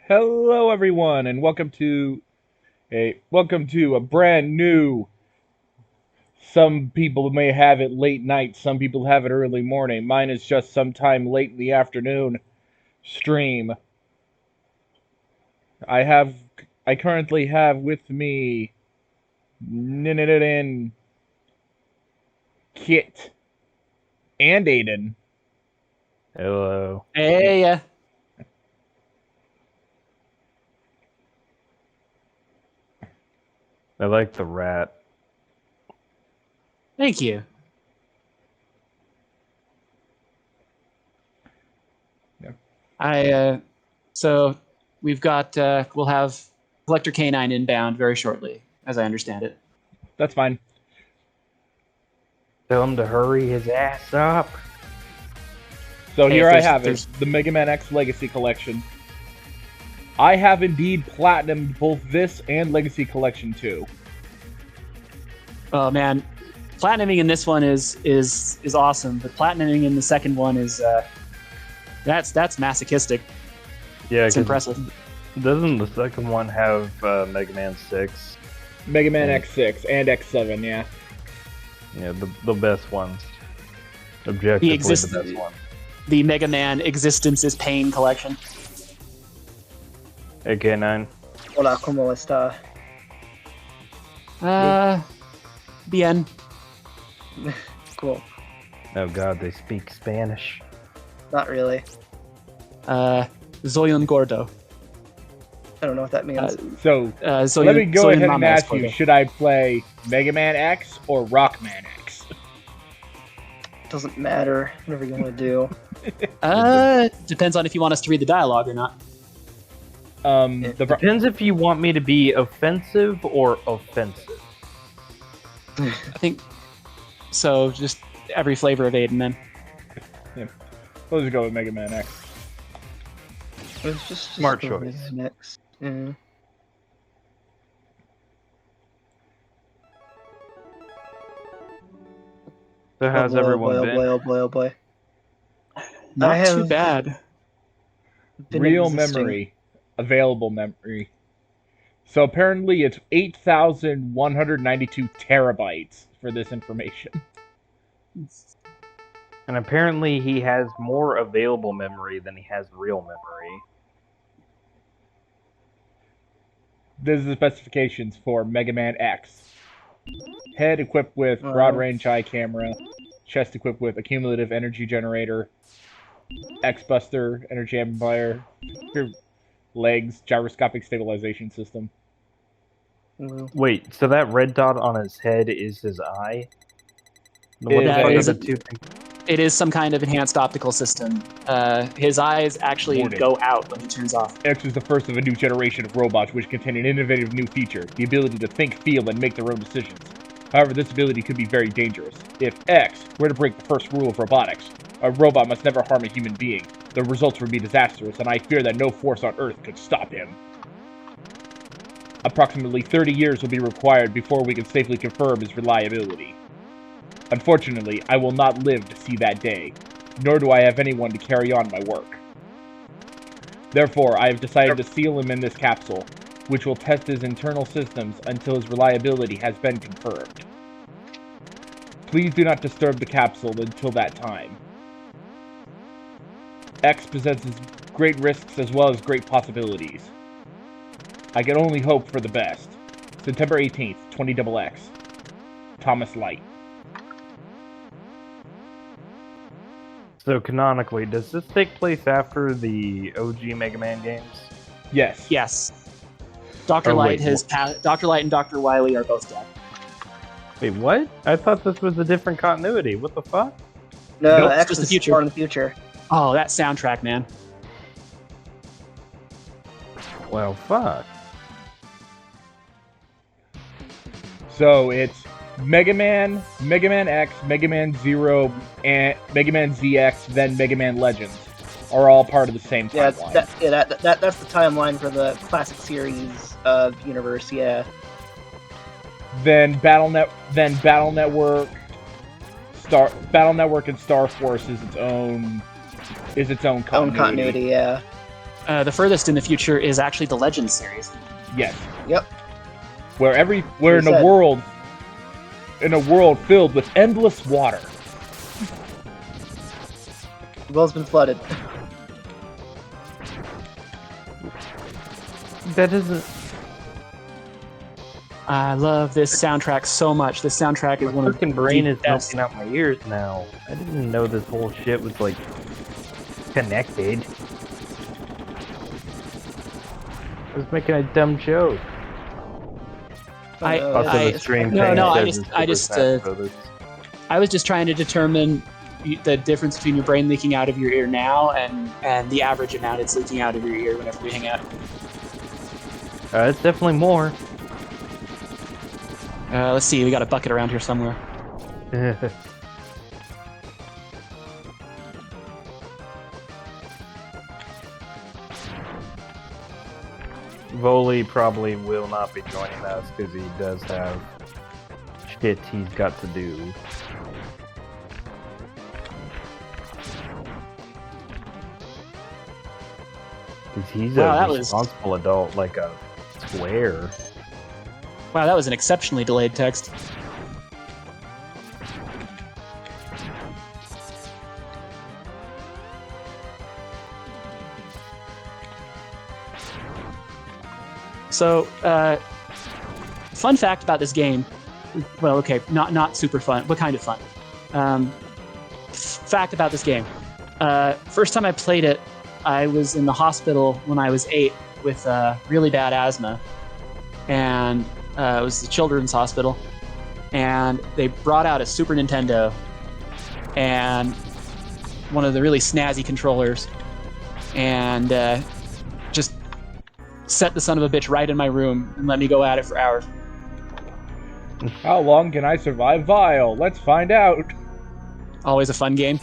Hello, everyone, and welcome to a brand new. Some people may have it late night. Some people have it early morning. Mine is just sometime late in the afternoon stream. I currently have with me Ninidin, Kit, and Aiden. Hello. Hey, I like the rat. thank you. Yeah. So we've got, we'll have Collector Canine inbound very shortly, as I understand it. That's fine. Tell him to hurry his ass up. So Hey, here if I there's- have it, there's- the Mega Man X Legacy Collection. I have indeed platinumed both this and Legacy Collection 2. Oh man, platinuming in this one is awesome, but platinuming in the second one is that's masochistic. Yeah, It's impressive. Doesn't the second one have Mega Man 6? Mega Man Yeah. X6 and X7, yeah. Yeah, the best ones. Objectively, the best one. The Mega Man Existence is Pain collection. Hey, Canine. Hola, ¿cómo está? Bien. Cool. Oh god, they speak Spanish. Not really. Zoyon Gordo. I don't know what that means. So, Zoyon, let me go Zoyon ahead and Mama ask you, Gordo. should I play Mega Man X or Rockman X? Doesn't matter. Whatever you want to do. Depends on if you want us to read the dialogue or not. Depends if you want me to be offensive or offensive. I think so. Just every flavor of Aiden, then. Let's just go with Mega Man X. It's just Smart go choice. Next. Yeah. So how's Oh boy, everyone oh boy, been? oh boy, oh boy, Not I too have- bad. Been Real existing. memory. Available memory. So apparently it's 8,192 terabytes for this information. And apparently he has more available memory than he has real memory. This is the specifications for Mega Man X. Head equipped with Wow. broad range eye camera. Chest equipped with accumulative energy generator. X-Buster, energy amplifier. Legs, gyroscopic stabilization system. Well, Wait, so that red dot on his head is his eye? What Is the that- fuck are is the it- two things? It is some kind of enhanced optical system. His eyes actually Warning. go out when he turns off. X is the first of a new generation of robots which contain an innovative new feature, the ability to think, feel, and make their own decisions. However, this ability could be very dangerous. If X were to break the first rule of robotics, a robot must never harm a human being. The results would be disastrous, and I fear that no force on Earth could stop him. Approximately 30 years will be required before we can safely confirm his reliability. Unfortunately, I will not live to see that day, nor do I have anyone to carry on my work. Therefore, I have decided to seal him in this capsule, which will test his internal systems until his reliability has been confirmed. Please do not disturb the capsule until that time. X possesses great risks as well as great possibilities. I can only hope for the best. September 18th, 20XX. Thomas Light. So canonically, does this take place after the OG Mega Man games? Yes. Yes. Dr. Oh, Light wait, Dr. Light and Dr. Wily are both dead. Wait, what? I thought this was a different continuity. What the fuck? no, Nope, it's X just the is future. far in the future. Oh, that soundtrack, man. Well, fuck. So it's Mega Man, Mega Man X, Mega Man Zero, and Mega Man ZX, then Mega Man Legends are all part of the same Yeah, timeline. that's the timeline for the classic series universe. Yeah. Then Battle Network, Battle Network and Star Force is its own Own continuity. continuity. Yeah. The furthest in the future is actually the Legends series. Yes. Yep. We're in a said. world filled with endless water. The world's been flooded. That isn't. I love this soundtrack so much. This soundtrack is My one of fucking brain the is best. melting out my ears now. I didn't know this whole shit was like connected. I was making a dumb joke. I- Also, I- the stream no, thing no, I says just- it's I Super just, Smash Brothers. I was just trying to determine the difference between your brain leaking out of your ear now and the average amount it's leaking out of your ear whenever we hang out. It's definitely more. Let's see, we got a bucket around here somewhere. Voli probably will not be joining us because he does have shit he's got to do. Because he's Wow, a that was- responsible adult, like a square. Wow, that was an exceptionally delayed text. So, fun fact about this game. Well, okay, not super fun. What kind of fun? Fact about this game. First time I played it, I was in the hospital when I was 8 with really bad asthma. And it was the children's hospital. And they brought out a Super Nintendo and one of the really snazzy controllers. And just set the son of a bitch right in my room and let me go at it for hours. How long can I survive Vile? Let's find out. Always a fun game.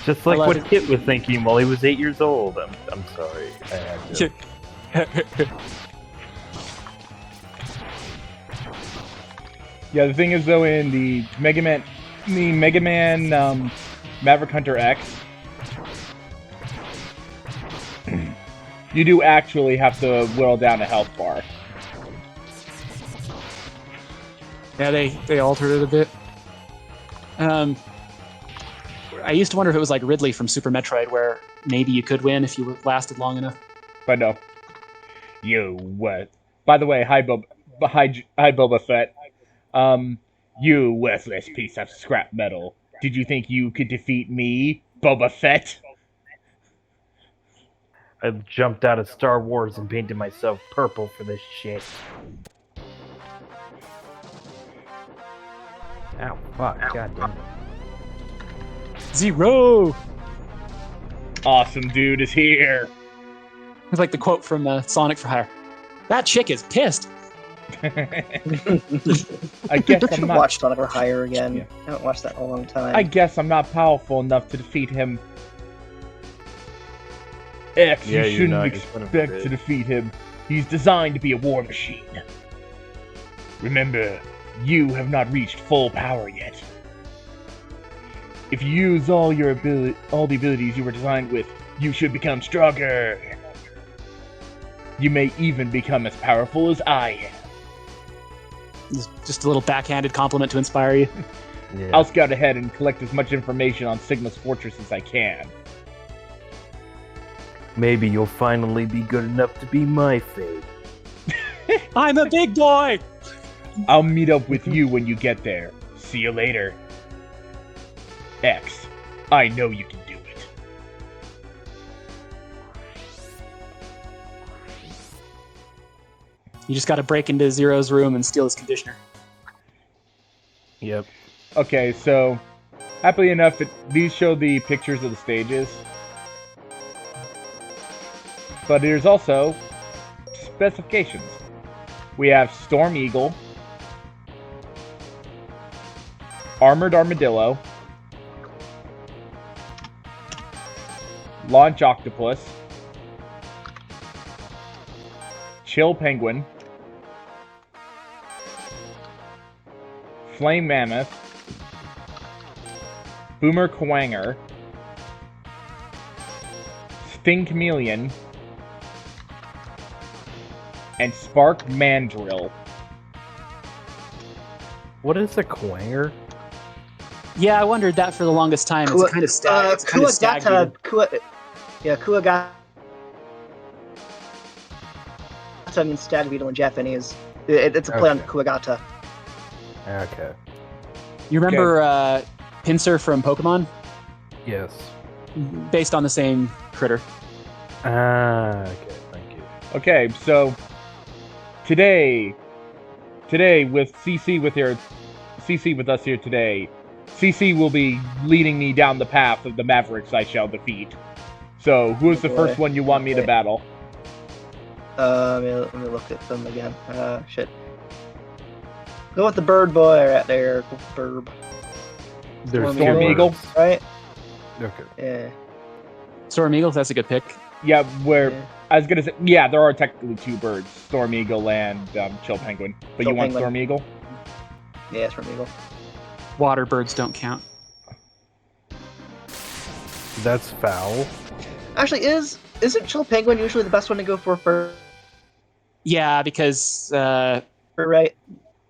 Just like love what it. Kit was thinking while he was 8 years old. I'm sorry. I had to. Yeah, the thing is though, in the Megaman Maverick Hunter X, you do actually have to whittle down a health bar. Yeah, they altered it a bit. I used to wonder if it was like Ridley from Super Metroid, where maybe you could win if you lasted long enough. But no. You what? By the way, hi Boba Fett. You worthless piece of scrap metal. Did you think you could defeat me, Boba Fett? I jumped out of Star Wars and painted myself purple for this shit. Ow, fuck, goddamn. Zero! Awesome dude is here. It's like the quote from Sonic for Hire. That chick is pissed. I guess I I'm should not. watch Sonic or Higher again. Yeah. I haven't watched that in a long time. I guess I'm not powerful enough to defeat him. X, Yeah, you you're shouldn't not. You're son of a expect bitch. to defeat him. He's designed to be a war machine. Remember, you have not reached full power yet. If you use all the abilities you were designed with, you should become stronger. You may even become as powerful as I am. Just a little backhanded compliment to inspire you. Yeah. I'll scout ahead and collect as much information on Sigma's fortress as I can. Maybe you'll finally be good enough to be my fate. I'm a big boy! I'll meet up with you when you get there. See you later. X, I know you can do it. You just gotta break into Zero's room and steal his conditioner. Yep. Okay, so, happily enough, these show the pictures of the stages. But there's also specifications. We have Storm Eagle, Armored Armadillo, Launch Octopus, Chill Penguin, Flame Mammoth, Boomer Kwanger, Sting Chameleon, and Spark Mandrill. What is a quanger? Yeah, I wondered that for the longest time. It's kind of stagnated. Kuagata means stag beetle in Japanese. It's a play on Kuagata. Okay. You remember Pinsir from Pokemon? Yes. Based on the same critter. Okay, thank you. Okay, so today with CC with us here today, CC will be leading me down the path of the Mavericks I shall defeat. So, who is the first one you want me to battle? Let me look at them again. Shit. Go with the bird boy right there. Go with the burb. There's Storm Eagle, right? Okay. Yeah. Storm Eagle, that's a good pick. Yeah, I was gonna say, yeah, there are technically two birds, Storm Eagle and Chill Penguin. But you want Storm Eagle? Yeah, Storm Eagle. Water birds don't count. That's foul. Actually, isn't Chill Penguin usually the best one to go for? Yeah, because Right.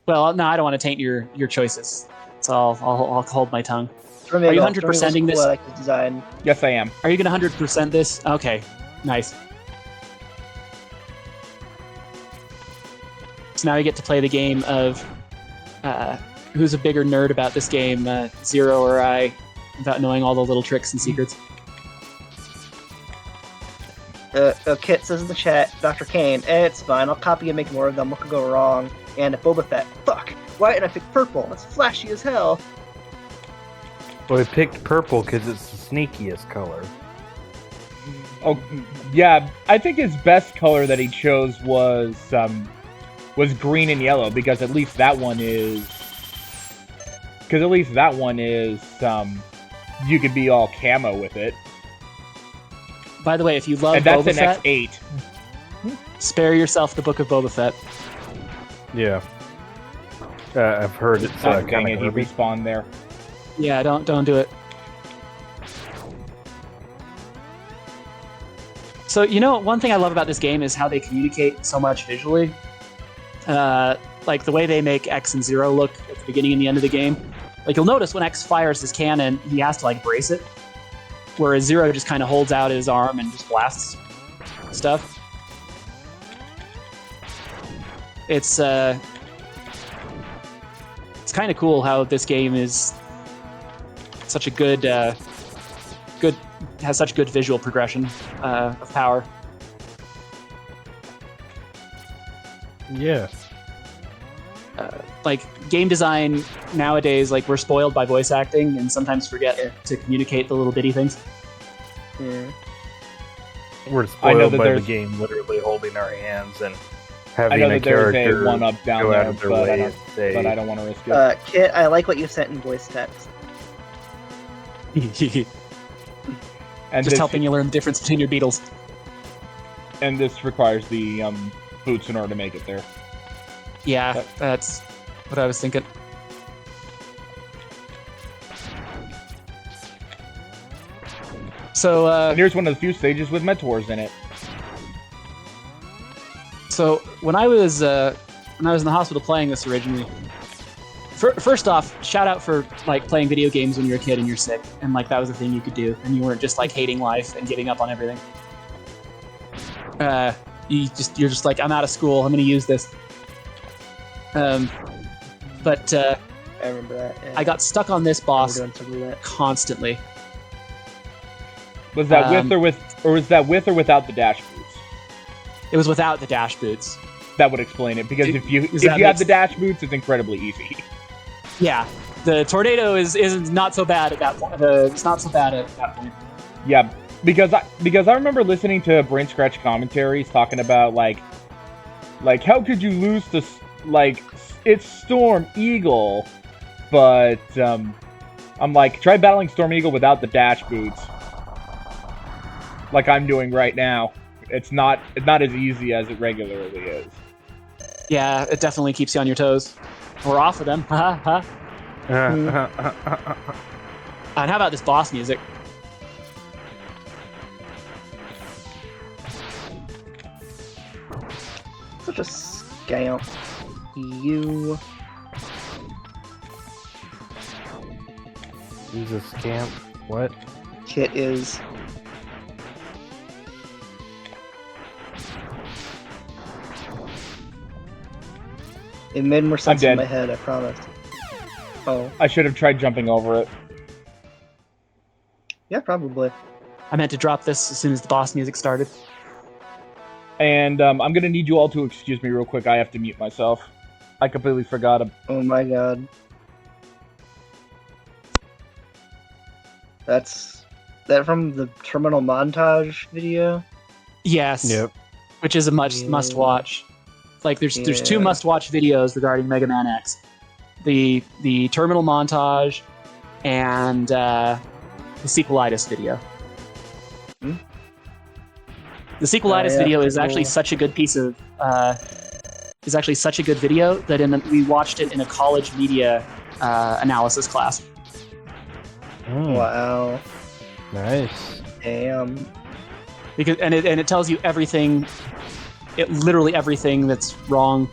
well, no, I don't want to taint your choices. So I'll hold my tongue. Storm Are you Eagle. 100%ing this? Cool, I like his design. Yes, I am. Are you gonna 100% this? Okay, nice. So now we get to play the game of who's a bigger nerd about this game, Zero or I, without knowing all the little tricks and secrets. Kit says in the chat, Dr. Kane, it's fine, I'll copy and make more of them, what could go wrong? And Boba Fett, fuck, why didn't I pick purple? It's flashy as hell. Well, I picked purple because it's the sneakiest color. Oh, yeah, I think his best color that he chose was green and yellow, because at least that one is... you could be all camo with it. By the way, if you love and that's Boba an Fett, X8. spare yourself the Book of Boba Fett. Yeah. I've heard it's Dang kind it, of he heavy. respawned there. Yeah, don't do it. So, you know, one thing I love about this game is how they communicate so much visually. Like the way they make X and Zero look at the beginning and the end of the game. Like, you'll notice when X fires his cannon, he has to, like, brace it. Whereas Zero just kind of holds out his arm and just blasts stuff. It's kind of cool how this game is such a has such good visual progression of power. Yeah. Like, game design nowadays, like, we're spoiled by voice acting and sometimes forget to communicate the little bitty things. Yeah. We're spoiled by the game literally holding our hands and having a character a one-up down go there, out of their way and say... but I don't want to risk it. Kit, I like what you sent in voice text. And Just helping you learn the difference between your beetles. And this requires the boots in order to make it there. Yeah, that's what I was thinking. So, and here's one of the few stages with Meteors in it. So when I was in the hospital playing this originally, first off, shout out for like playing video games when you're a kid and you're sick, and like that was a thing you could do, and you weren't just like hating life and giving up on everything. You're just like, I'm out of school, I'm gonna use this. But I remember that. Yeah. I got stuck on this boss constantly. Was that was that with or without the dash boots? It was without the dash boots. That would explain it, because if you have the dash boots, it's incredibly easy. Yeah, the tornado is not so bad at that point. It's not so bad at that point. Yeah, because I remember listening to Brain Scratch commentaries talking about like how could you lose to it's Storm Eagle, but I'm like, try battling Storm Eagle without the dash boots, like I'm doing right now. It's not as easy as it regularly is. Yeah, it definitely keeps you on your toes. Or off of them. Ha ha. And how about this boss music? Such a scamp. You. He's a scamp. What? Kit is. It made more sense in dead. my head, I promise. Oh. I should have tried jumping over it. Yeah, probably. I meant to drop this as soon as the boss music started. And I'm going to need you all to excuse me real quick. I have to mute myself. I completely forgot. Oh my god. That's... that from the terminal montage video? Yes. Yep. Which is a must watch. Like there's two must watch videos regarding Mega Man X. The terminal montage and the sequelitis video. Hmm? The sequelitis video is actually cool. such a good piece of is actually such a good video that we watched it in a college media analysis class. Wow. Nice. Damn. Because and it tells you everything, literally everything that's wrong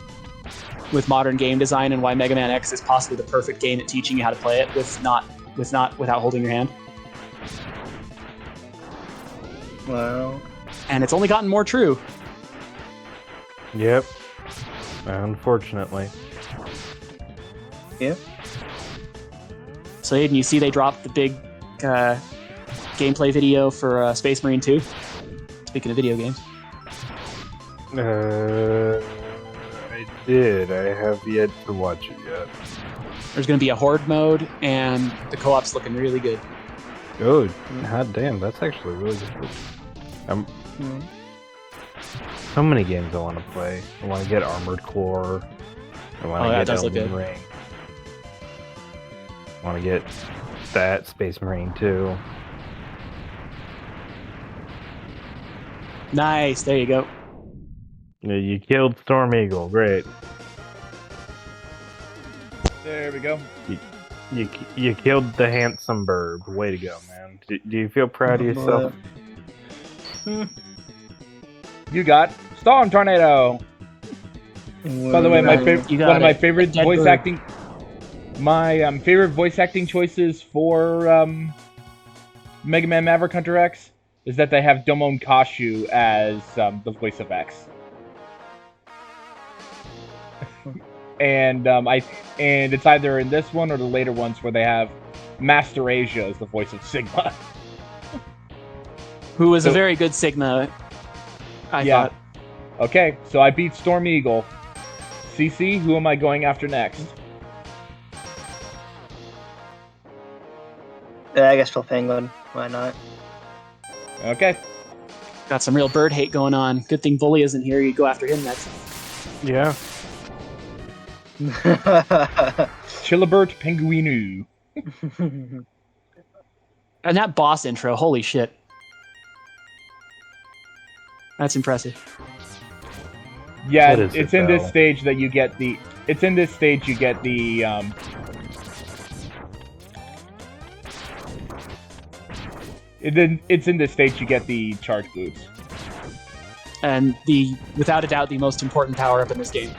with modern game design and why Mega Man X is possibly the perfect game at teaching you how to play it without holding your hand. Wow. And it's only gotten more true. Yep. Unfortunately. Yeah. So Aiden, you see they dropped the big gameplay video for Space Marine 2? Speaking of video games. I did. I have yet to watch it yet. There's going to be a horde mode, and the co-op's looking really good. Good. God damn, that's actually really good. So many games I want to play. I want to get Armored Core. I want to get Elden Ring. I want to get that Space Marine 2. Nice, there you go. Yeah, you killed Storm Eagle. Great. There we go. You killed the handsome bird. Way to go, man. Do you feel proud of yourself? You got Storm Tornado. By the way, one of my favorite voice acting. My favorite voice acting choices for Mega Man Maverick Hunter X is that they have Domon Kashu as the voice of X. And it's either in this one or the later ones where they have Master Asia as the voice of Sigma. Who was a very good Sigma, I thought. Okay, so I beat Storm Eagle. CC, who am I going after next? Yeah, I guess Phil Penguin. Why not? Okay. Got some real bird hate going on. Good thing Bully isn't here. You go after him next. Yeah. Chilibert Penguinu. And that boss intro, holy shit. That's impressive. Yeah, it's in this stage that you get the... It's in this stage you get the... It's in this stage you get the charge boots. And without a doubt, the most important power-up in this game.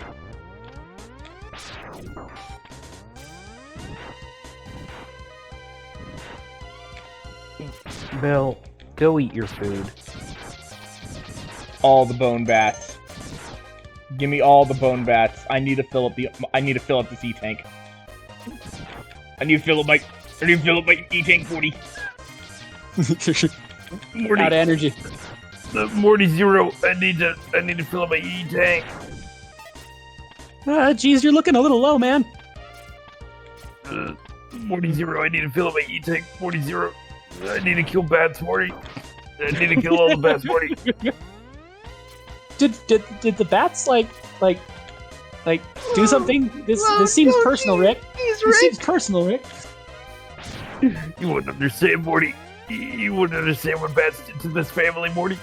Bill, go eat your food. All the bone bats. Give me all the bone bats. I need to fill up the E tank. I need to fill up my E tank 40. Morty. Out of energy. Morty Zero. I need to fill up my E tank. Geez, you're looking a little low, man. Morty Zero. I need to fill up my E tank. Morty Zero. I need to kill bats, Morty. I need to kill all the bats, Morty. Did the bats like do something? This seems personal, Rick. This seems personal, Rick. You wouldn't understand, Morty. You wouldn't understand what bats did to this family, Morty.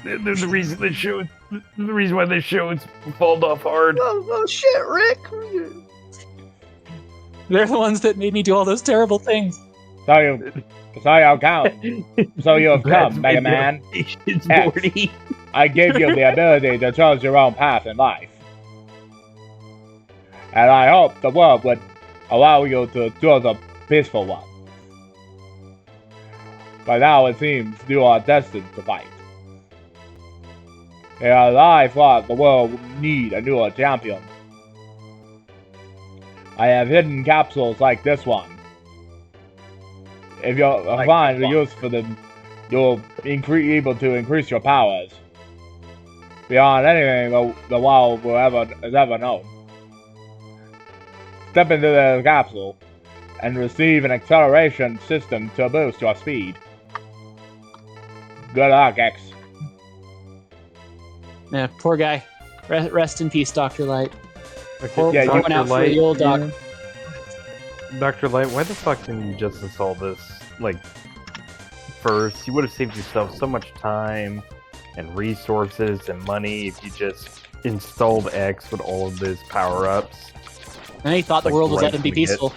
They're the reason why this show is fallen off hard. Oh shit, Rick! They're the ones that made me do all those terrible things. So you have come, Mega Man. It's Morty. I gave you the ability to choose your own path in life. And I hope the world would allow you to choose a peaceful one. But now it seems you are destined to fight. And I thought the world would need a newer champion. I have hidden capsules like this one. If you find a use for them, you'll be able to increase your powers beyond anything the world has ever known. Step into the capsule and receive an acceleration system to boost your speed. Good luck, X. Yeah, poor guy. Rest in peace, Dr. Light. Okay, Yeah, Going out for the old doc. Dr. Light, why the fuck didn't you just install this, like, first? You would have saved yourself so much time and resources and money if you just installed X with all of those power-ups. And he thought the Like, world was right letting him be from the get. peaceful.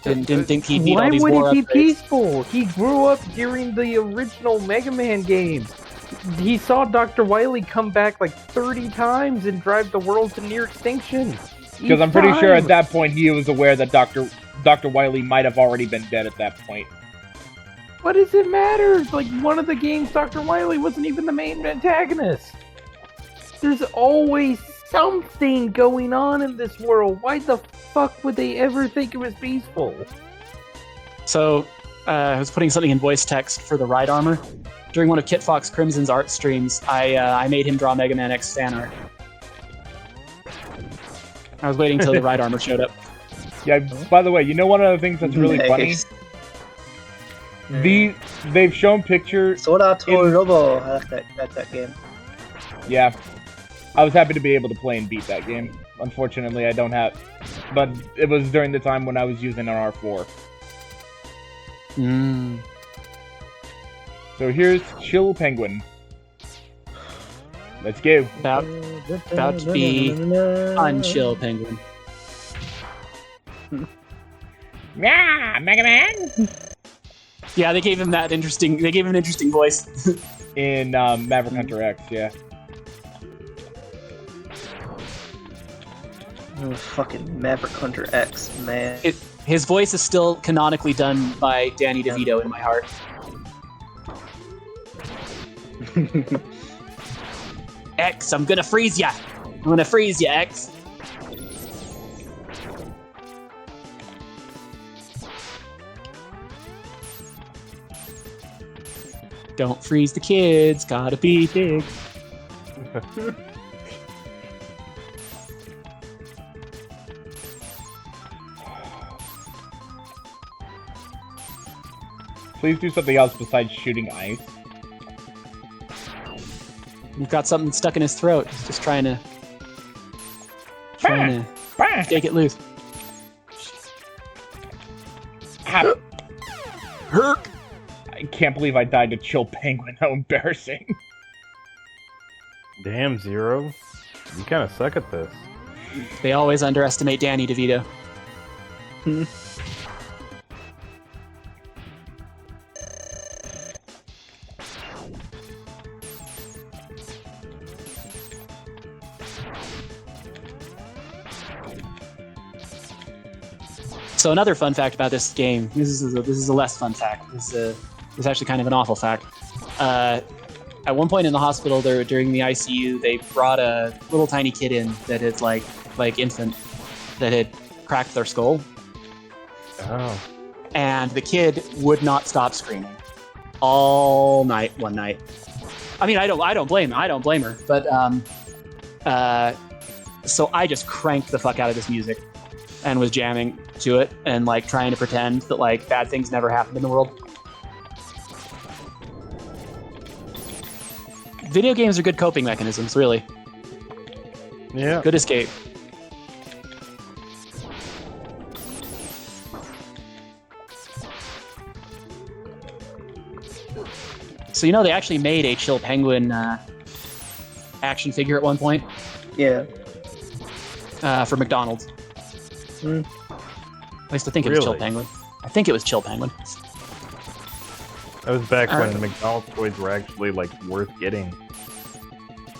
Didn't think he'd beat all Why these would war it be upgrades. peaceful? He grew up during the original Mega Man games. He saw Dr. Wily come back like 30 times and drive the world to near extinction. Because I'm pretty sure at that point he was aware that Dr. Wily might have already been dead at that point. What does it matter? Like, one of the games, Dr. Wily wasn't even the main antagonist. There's always something going on in this world. Why the fuck would they ever think it was peaceful? So, I was putting something in voice text for the ride armor. During one of Kit Fox Crimson's art streams, I made him draw Mega Man X fan art. I was waiting till the ride armor showed up. Yeah, by the way, you know one of the things that's really funny? They've shown pictures. Soda Robo. I like that game. Yeah. I was happy to be able to play and beat that game. Unfortunately, I don't have... But it was during the time when I was using an R4. So here's Chill Penguin. Let's go. About to be unchill penguin. Yeah, Mega Man! Yeah, they gave him an interesting voice. In Maverick Hunter X, yeah. Oh, fucking Maverick Hunter X, man. His voice is still canonically done by Danny DeVito in my heart. X, I'm gonna freeze ya! I'm gonna freeze ya, X! Don't freeze the kids, gotta be big. Please do something else besides shooting ice. He's got something stuck in his throat. He's just trying to take it loose. Ah, Herc! I can't believe I died to Chill Penguin. How embarrassing. Damn, Zero. You kind of suck at this. They always underestimate Danny DeVito. So another fun fact about this game. This is a less fun fact. This is actually kind of an awful fact. At one point in the hospital, during the ICU, they brought a little tiny kid in that had like infant that had cracked their skull. Oh. And the kid would not stop screaming all night. One night. I mean, I don't blame her. But so I just cranked the fuck out of this music and was jamming to it and like trying to pretend that like bad things never happened in the world. Video games are good coping mechanisms, really. Yeah. Good escape. So they actually made a Chill Penguin action figure at one point. Yeah. For McDonald's. At least I think it was Chill Really? Penguin. I think it was Chill Penguin. That was back when Alright. the McDonald's toys were actually like worth getting.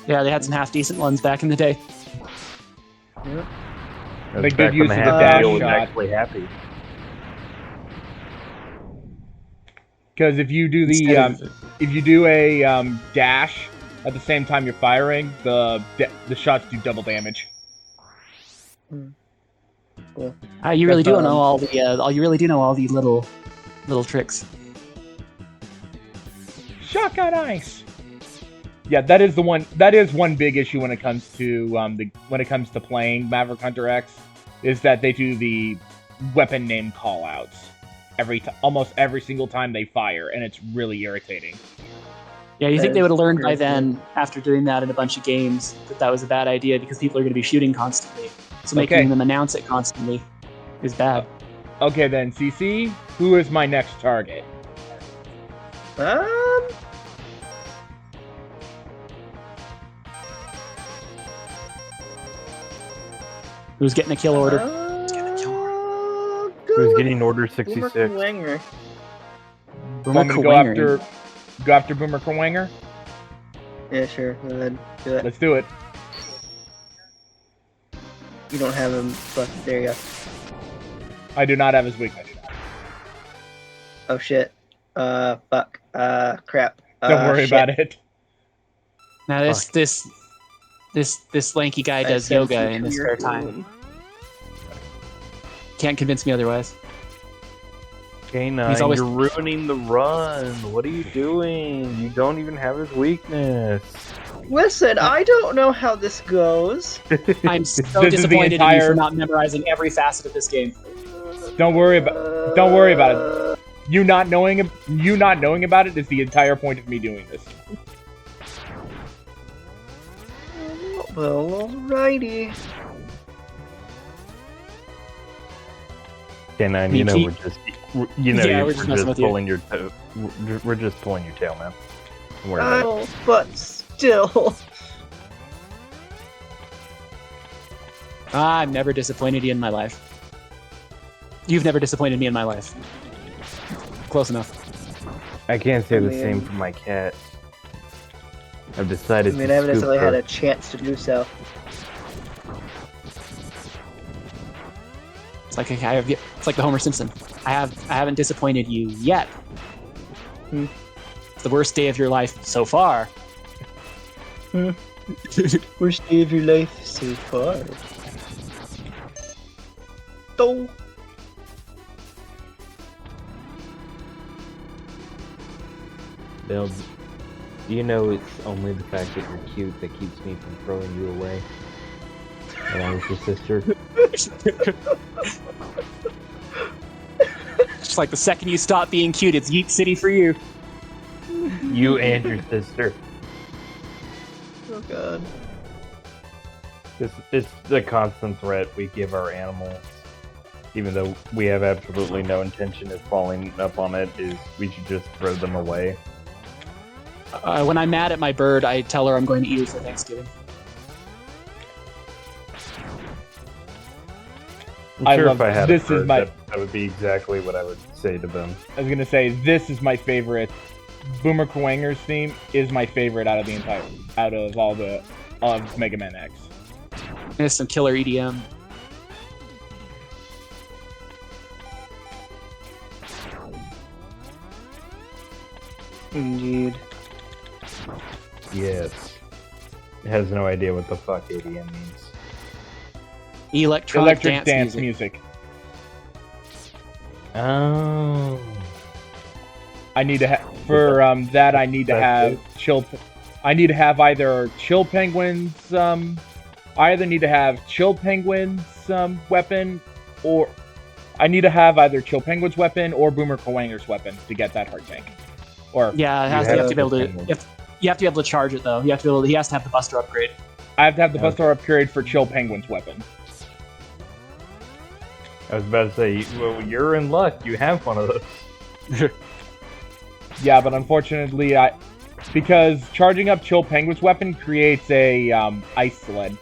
Yeah, they had some half decent ones back in the day. Yep. That was Make back good use when of the the Happy dash Meal was shot. actually happy. Because if you do a dash at the same time you're firing, the shots do double damage. You really That's, do know all the you really do know all the little tricks. Shotgun ice. Yeah, that is the one. That is one big issue when it comes to playing Maverick Hunter X, is that they do the weapon name callouts almost every single time they fire, and it's really irritating. Yeah, you think That they would have is learned by true. then, after doing that in a bunch of games, that was a bad idea because people are going to be shooting constantly. So making Okay. them announce it constantly is bad. Okay then, CC, who is my next target? Who's getting a kill order? Who's getting order 66? Wanger. Want me to go after Boomer Kerwanger? Yeah, sure. Go ahead. Do it. Let's do it. You don't have him, but there you go. I do not have his weakness. Oh shit. Fuck. Crap. Don't worry shit. about it. Now this lanky guy I does sent yoga you in to his your spare time. room. Can't convince me otherwise. Canine, He's always- you're ruining the run. What are you doing? You don't even have his weakness. Listen, I don't know how this goes. I'm so This is the disappointed in you entire- for not memorizing every facet of this game. Don't worry about it. You not knowing about it is the entire point of me doing this. Well, alrighty. Canine, Me you know keep- we're just messing with you. pulling your toe. We're just pulling your tail, man. Don't worry about it. Oh, but still. I've never disappointed you in my life. You've never disappointed me in my life. Close enough. I can't say the Man. same for my cat. I've I decided mean, to I haven't scoop necessarily her. had a chance to do so. It's like it's like the Homer Simpson. I haven't disappointed you yet. It's the worst day of your life so far. Worst day of your life so far. Oh. Bill, do you know it's only the fact that you're cute that keeps me from throwing you away? Along with your sister? Just like the second you stop being cute, it's Yeet City for you. You and your sister. Oh god. It's the constant threat we give our animals, even though we have absolutely no intention of following up on it, is we should just throw them away. When I'm mad at my bird, I tell her I'm going to eat her for Thanksgiving. I'm sure if I had a this is bird, my- that would be exactly what I would say to them. I was gonna say this is my favorite. Boomer Kerwanger's theme is my favorite out of all of Mega Man X. There's some killer E EDM. Indeed. Yes. It has no idea what the fuck ADM means. Electronic Electric dance music. music. Oh. I need to have that. I need to have chill. I need to have either Chill Penguin's. I either need to have Chill Penguin's weapon, or I need to have either Chill Penguin's weapon or Boomer Kerwanger's weapon to get that heart tank. Or Yeah, you have to be able to. You have to be able to charge it though. He has to have the Buster upgrade. I have to have the Buster upgrade for Chill Penguin's weapon. I was about to say, well, you're in luck. You have one of those. Yeah, but unfortunately, because charging up Chill Penguin's weapon creates a ice sled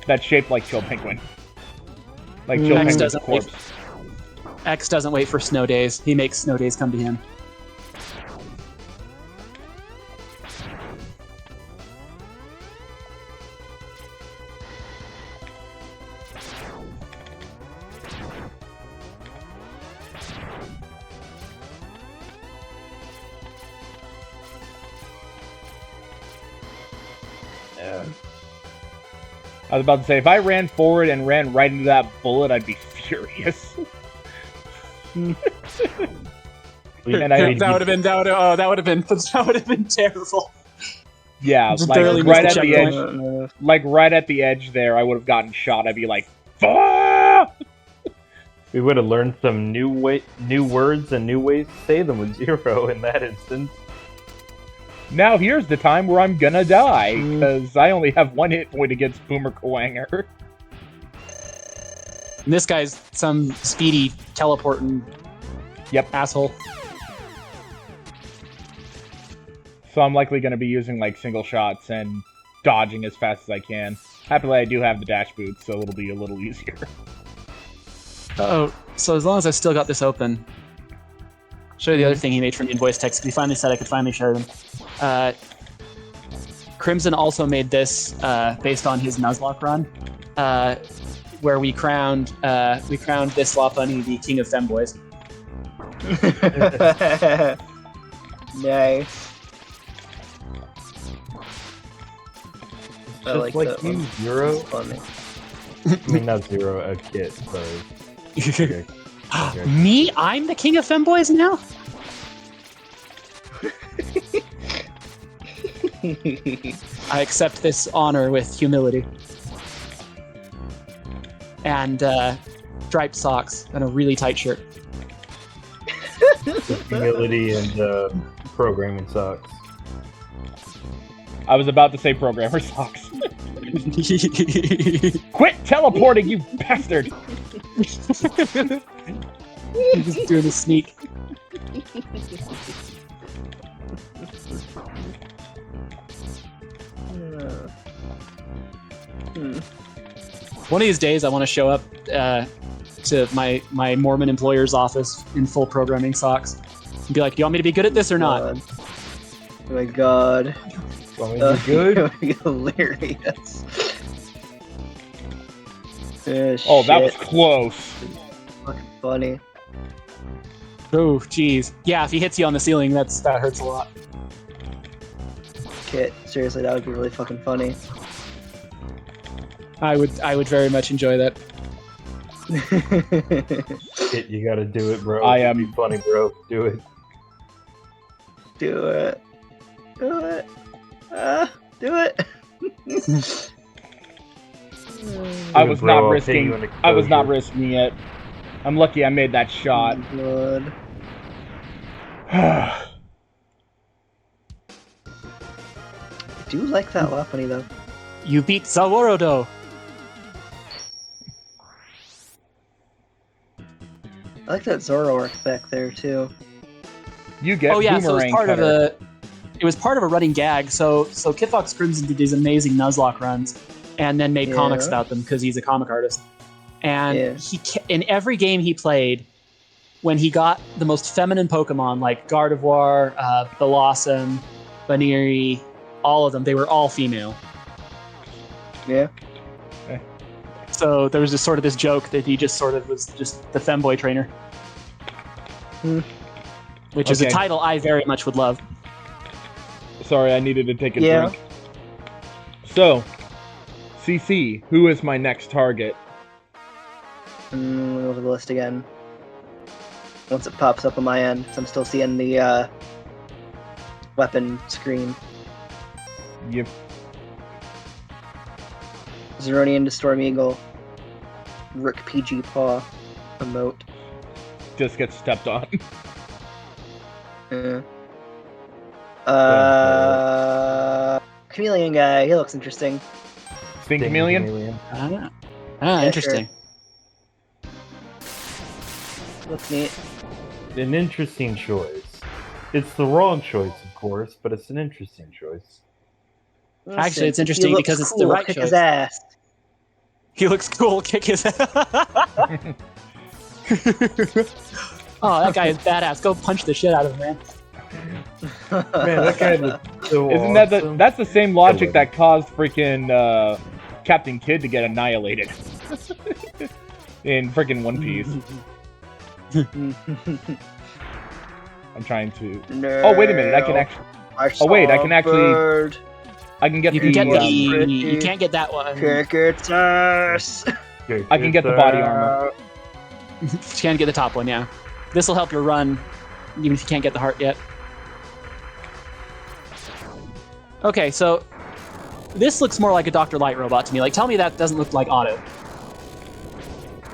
that's shaped like Chill Penguin, like Chill X Penguin's doesn't corpse. X doesn't wait for snow days. He makes snow days come to him. Yeah. I was about to say, if I ran forward and ran right into that bullet, I'd be furious. And that would have been terrible. Yeah, Just like barely right missed at the the edge, checkpoint. like right at the edge there, I would have gotten shot. I'd be like, "Fuck!" We would have learned some new words and new ways to say them with Zero in that instance. Now here's the time where I'm gonna die, because I only have 1 hit point against Boomer Kawanger. And this guy's some speedy teleporting asshole. So I'm likely gonna be using like single shots and dodging as fast as I can. Happily, I do have the dash boots, so it'll be a little easier. Oh, so as long as I still got this open, I'll show you the other thing he made for me in voice text. He finally said I could finally share them. Crimson also made this based on his Nuzlocke run, where we crowned this Lopunny the king of femboys. Nice. I Just like like that you, one. Zero. It's funny. I mean, not Zero, a Kit, sorry. Okay. Okay. Me? I'm the king of femboys now? I accept this honor with humility. And striped socks and a really tight shirt. With humility and programming sucks. I was about to say programmer socks. Quit teleporting, you bastard! He's just doing a sneak. One of these days, I want to show up to my Mormon employer's office in full programming socks and be like, "Do you want me to be good at this or not?" God. Oh my god. Want me to be good? That would be hilarious. Oh, that was shit. close. Fucking funny. Oh, jeez. Yeah, if he hits you on the ceiling, that hurts a lot. Kit, seriously, that would be really fucking funny. I would very much enjoy that. Kit, you gotta do it, bro. I It'd am- be funny, bro. Do it. Do it. Do it. Do it. I was Bro, not I'll pay risking. you an I was not exposure. risking it. I'm lucky I made that shot. Good. I do like that Lopunny though. You beat Zaworodo. I like that Zoroark back there too. You get Oh yeah, so it was boomerang part cutter. of a running gag. So Kit Fox Crimson did these amazing Nuzlocke runs, and then made comics Yeah. about them because he's a comic artist. And Yeah. in every game he played, when he got the most feminine Pokemon like Gardevoir, Blossom, Baneri, all of them, they were all female. Yeah. So there was just sort of this joke that he just sort of was just the femboy trainer. Which is a Okay. title I very much would love. Sorry, I needed to take a Yeah. drink. So, CC, who is my next target? Look at the list again. Once it pops up on my end, 'cause I'm still seeing the weapon screen. Yep. Zeronian to Storm Eagle. Rook PG Paw. Emote. Just gets stepped on. Yeah. Chameleon guy. He looks interesting. Sting Chameleon? Interesting. Looks neat. An interesting choice. It's the wrong choice, of course, but it's an interesting choice. Actually, it's He interesting looks because it's the cool. right Kick choice. his ass. He looks cool. Kick his ass. Oh, that guy is badass. Go punch the shit out of him, man. Man, that guy was so Isn't that awesome. that's the same logic that caused freaking Captain Kidd to get annihilated in freaking One Piece? I'm trying to. No. Oh wait a minute! I can actually. I Oh, wait, I saw can a actually- bird. I can get You can get the you can't get that one. Kick its ass. I can get the body armor. You can't get the top one, yeah. This will help your run, even if you can't get the heart yet. Okay, so this looks more like a Dr. Light robot to me. Like, tell me that doesn't look like Otto.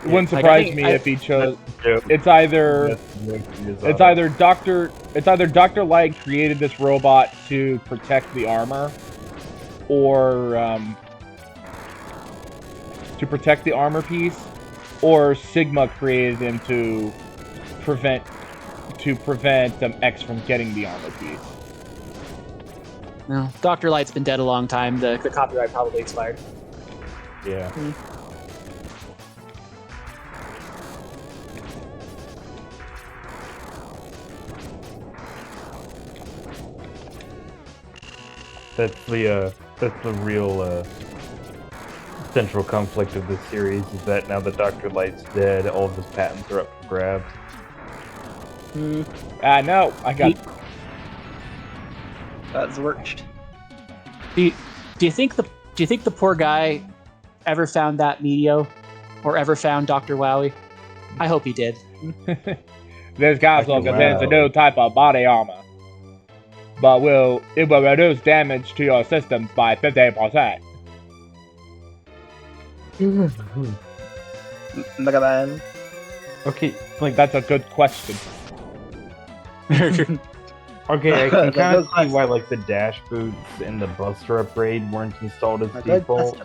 It wouldn't Like, surprise me if he chose. It's either Dr. Light created this robot to protect the armor, or to protect the armor piece, or Sigma created him to prevent X from getting the armor piece. No, Dr. Light's been dead a long time. The copyright probably expired. Yeah. That's the real central conflict of this series, is that now that Dr. Light's dead, all of his patents are up for grabs. No, I got. That's worked. Do you think the poor guy ever found that Meteo, or ever found Dr. Wowie? I hope he did. This capsule contains a new type of body armor, but it will reduce damage to your systems by 50%. Megaman. Okay, Like, that's a good question. okay, I can kind of see why like the dash boots and the Buster upgrade weren't installed as default,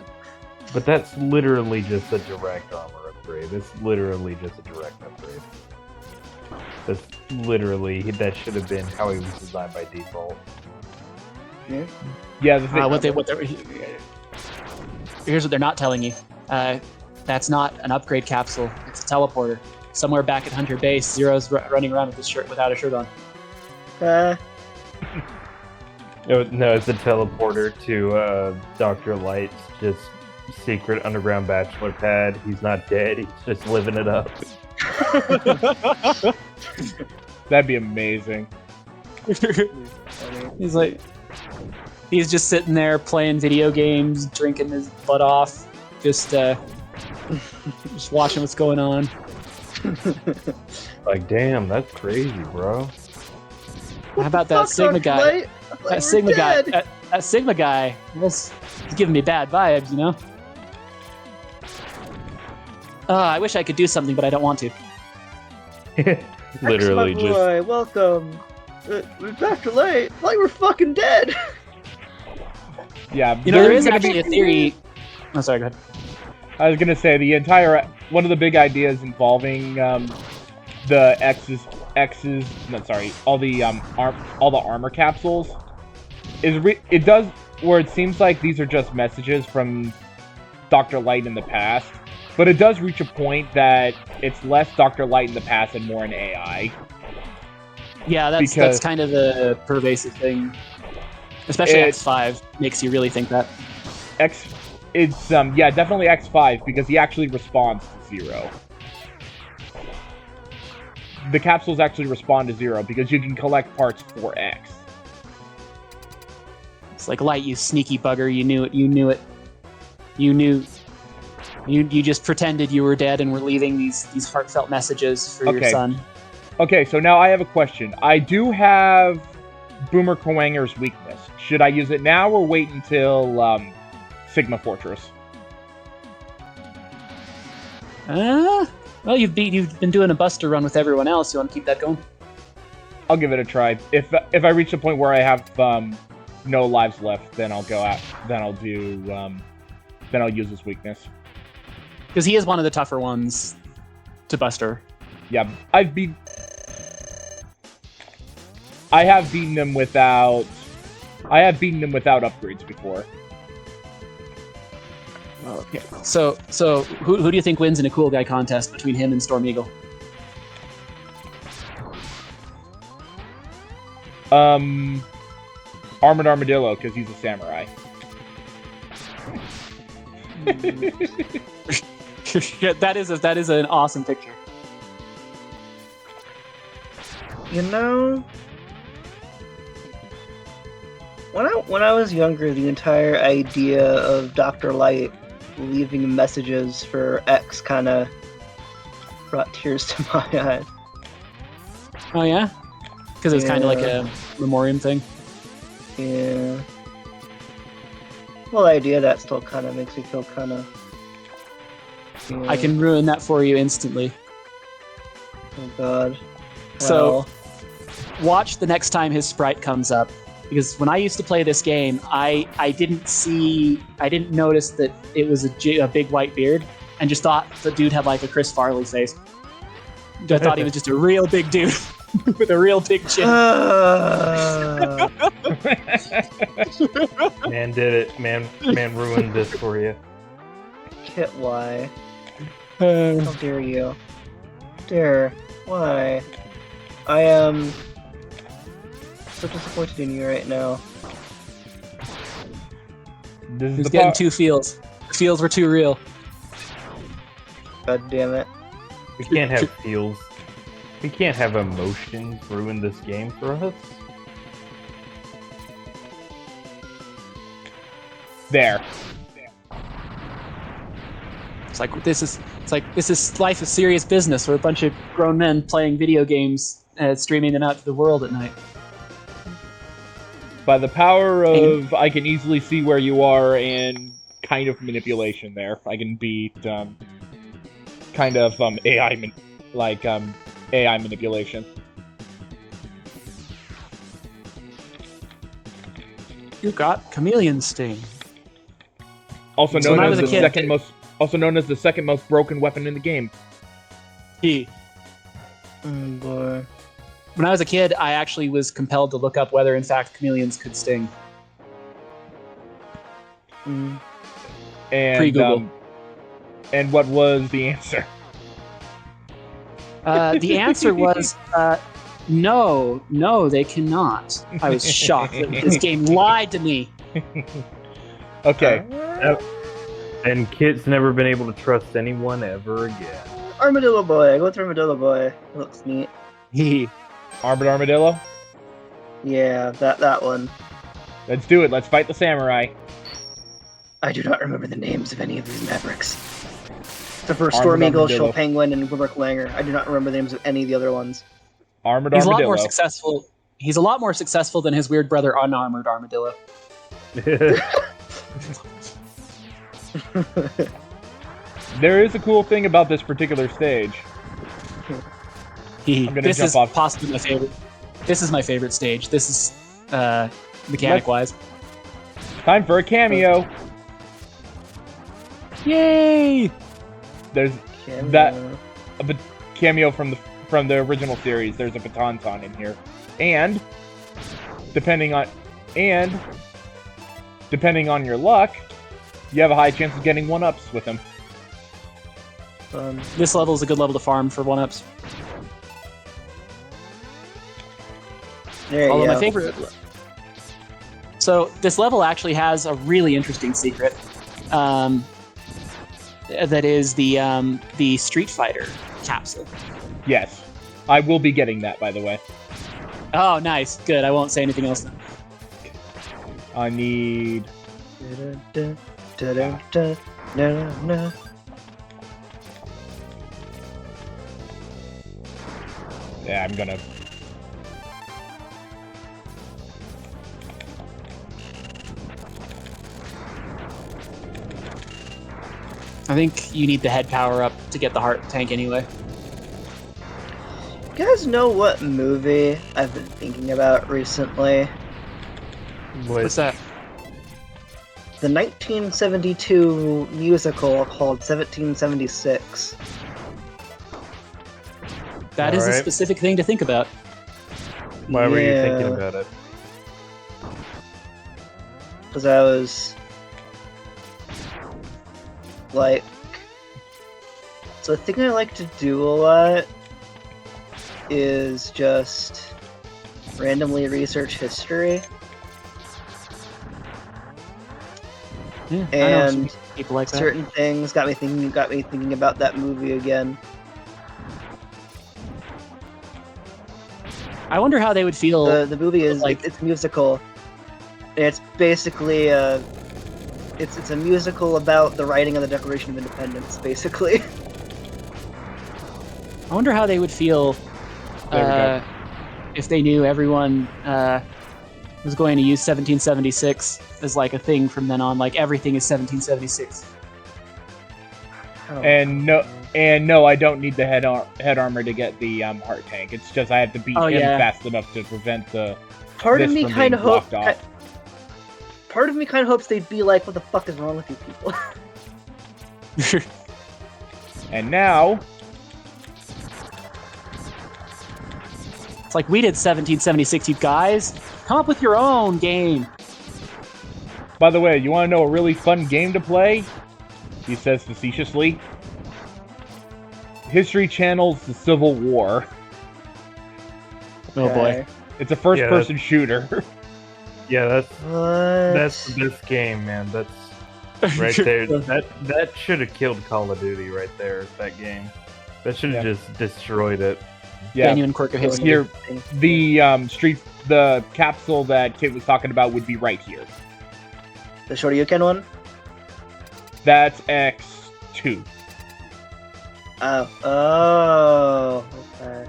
but that's literally just a direct armor upgrade. That's literally just a direct upgrade. That's literally, that should have been how he was designed by default. Yeah, the thing. Here's what they're not telling you. That's not an upgrade capsule. It's a teleporter. Somewhere back at Hunter Base, Zero's running around with his shirt without a shirt on. No, it's a teleporter to Dr. Light's just secret underground bachelor pad. He's not dead. He's just living it up. That'd be amazing. He's just sitting there playing video games, drinking his butt off, just watching what's going on. Like, damn, that's crazy, bro. How about that Sigma guy? That Sigma guy was giving me bad vibes, you know? I wish I could do something, but I don't want to. Literally Excellent boy, welcome. Dr. Light, like we're fucking dead. Yeah, You know, there is actually a theory. Oh, sorry, go ahead. I was gonna say one of the big ideas involving the all the armor capsules is it does where it seems like these are just messages from Dr. Light in the past, but it does reach a point that it's less Dr. Light in the past and more an AI. Yeah, that's kind of the pervasive thing. Especially X5 makes you really think that. It's definitely X5 because he actually responds to Zero. The capsules actually respond to Zero because you can collect parts for X. It's like, Light, you sneaky bugger, you knew it. You just pretended you were dead and were leaving these heartfelt messages for your son. Okay, so now I have a question. I do have Boomer Kowanger's weakness. Should I use it now or wait until Sigma Fortress? Well, you've been doing a Buster run with everyone else. You want to keep that going? I'll give it a try. If I reach the point where I have no lives left, then I'll go out. Then I'll use his weakness. Because he is one of the tougher ones to Buster. Yeah, I have beaten him without upgrades before. Okay. So who do you think wins in a cool guy contest between him and Storm Eagle? Armored Armadillo, because he's a samurai. that is an awesome picture. You know, When I was younger, the entire idea of Dr. Light leaving messages for X kind of brought tears to my eyes. Oh yeah, because it's kind of like Yeah. a memoriam thing. Yeah. Well, the idea of that still kind of makes me feel kind of. I can ruin that for you instantly. Oh God. So, Well, watch the next time his sprite comes up, because when I used to play this game, I didn't notice that it was a big white beard, and just thought the dude had like a Chris Farley face. I thought he was just a real big dude with a real big chin. Man did it. Man ruined this for you. Kit, why? How dare you? Dare. Why? I am so disappointed in you right now. This is He was the getting part. two feels. The feels were too real. God damn it. We can't have feels. We can't have emotions ruin this game for us. There. It's like this is life is serious business. We're a bunch of grown men playing video games, streaming them out to the world at night. By the power of, I can easily see where you are, and kind of manipulation there. I can beat kind of AI AI manipulation. You got chameleon sting. Also So known when I as was a the kid- second most broken weapon in the game. He. Oh boy. When I was a kid, I actually was compelled to look up whether, in fact, chameleons could sting. Mm. And Pre-Google. And what was the answer? The answer was no, they cannot. I was shocked that this game lied to me. Okay. And Kit's never been able to trust anyone ever again. Armadillo boy. Go with Armadillo boy. It looks neat. He. Armored Armadillo? Yeah, that one. Let's do it. Let's fight the samurai. I do not remember the names of any of these Mavericks. Except for Armored Storm Eagle, Armadillo. Shill Penguin, and Wilbur Langer. I do not remember the names of any of the other ones. Armored He's a lot Armadillo. more successful. He's a lot more successful than his weird brother, Unarmored Armadillo. There is a cool thing about this particular stage. I'm gonna This jump is off. possibly my favorite. This is my favorite stage. This is mechanic-wise. Time for a cameo. Yay! There's Cameo. That- a cameo from the original series. There's a Batonton in here, and depending on your luck, you have a high chance of getting 1-ups with him. This level is a good level to farm for 1-ups. There you Although go. my favorite. So this level actually has a really interesting secret. That is the Street Fighter capsule. Yes, I will be getting that, by the way. Oh, nice, good. I won't say anything else then. I need. Da-da-da-da-da-da-da-da. Yeah, I'm gonna. I think you need the head power up to get the heart tank anyway. You guys know what movie I've been thinking about recently? What's that? The 1972 musical called 1776. That is a Alright. specific thing to think about. Why were you Yeah. thinking about it? Because I was like, so the thing I like to do a lot is just randomly research history, Yeah, I know some and people like that. certain things got me thinking about that movie again. I wonder how they would feel. The movie is like- it's musical. It's basically it's a musical about the writing of the Declaration of Independence, basically. I wonder how they would feel if they knew everyone was going to use 1776 as like a thing from then on. Like everything is 1776. And no, I don't need the head armor to get the heart tank. It's just I have to beat him fast enough to prevent the. Part of me kind of hopes they'd be like, "What the fuck is wrong with you people?" And now, it's like we did 1776. You guys, come up with your own game. by the way, you want to know a really fun game to play? He says facetiously. History Channel's The Civil War. Oh boy. It's a first-person shooter. Yeah, that's the best game, man. That's right there. That should have killed Call of Duty right there. That game. That should have just destroyed it. Yeah. Genuine quirk of history. Here, the capsule that Kit was talking about would be right here. The Shoryuken one? That's X2. Oh, okay.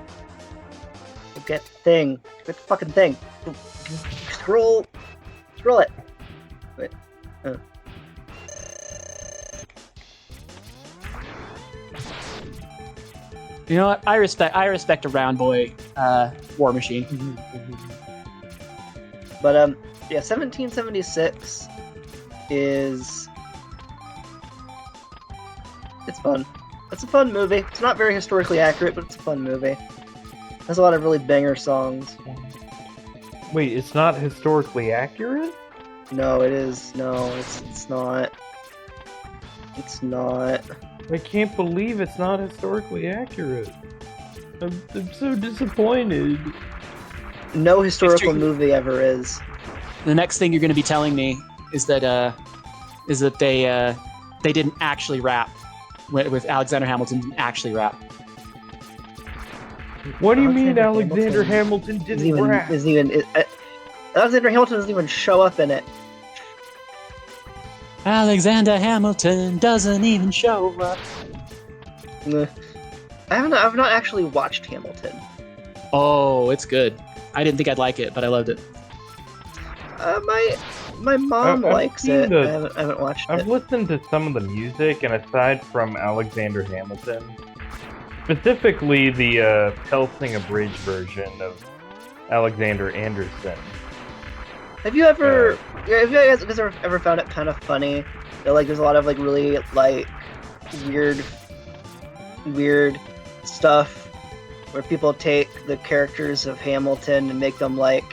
Get the thing. Get the fucking thing. Scroll it. Wait. You know what? I respect a round boy war machine. But yeah, 1776 is it's fun. It's a fun movie. It's not very historically accurate, but it's a fun movie. There's a lot of really banger songs. Wait, it's not historically accurate? No, it is. No, it's not. It's not. I can't believe it's not historically accurate. I'm so disappointed. No historical movie ever is. The next thing you're going to be telling me is that they didn't actually rap with Alexander Hamilton didn't actually rap. What do you mean Alexander Hamilton didn't rap? Alexander Hamilton doesn't even show up in it. Alexander Hamilton doesn't even show up. I've not actually watched Hamilton. Oh, it's good. I didn't think I'd like it, but I loved it. My mom likes it. I haven't watched it. I've listened to some of the music, and aside from Alexander Hamilton, specifically the Helsing abridged version of Alexander Anderson. Have you ever, have you guys ever found it kind of funny that like there's a lot of like really like weird stuff where people take the characters of Hamilton and make them like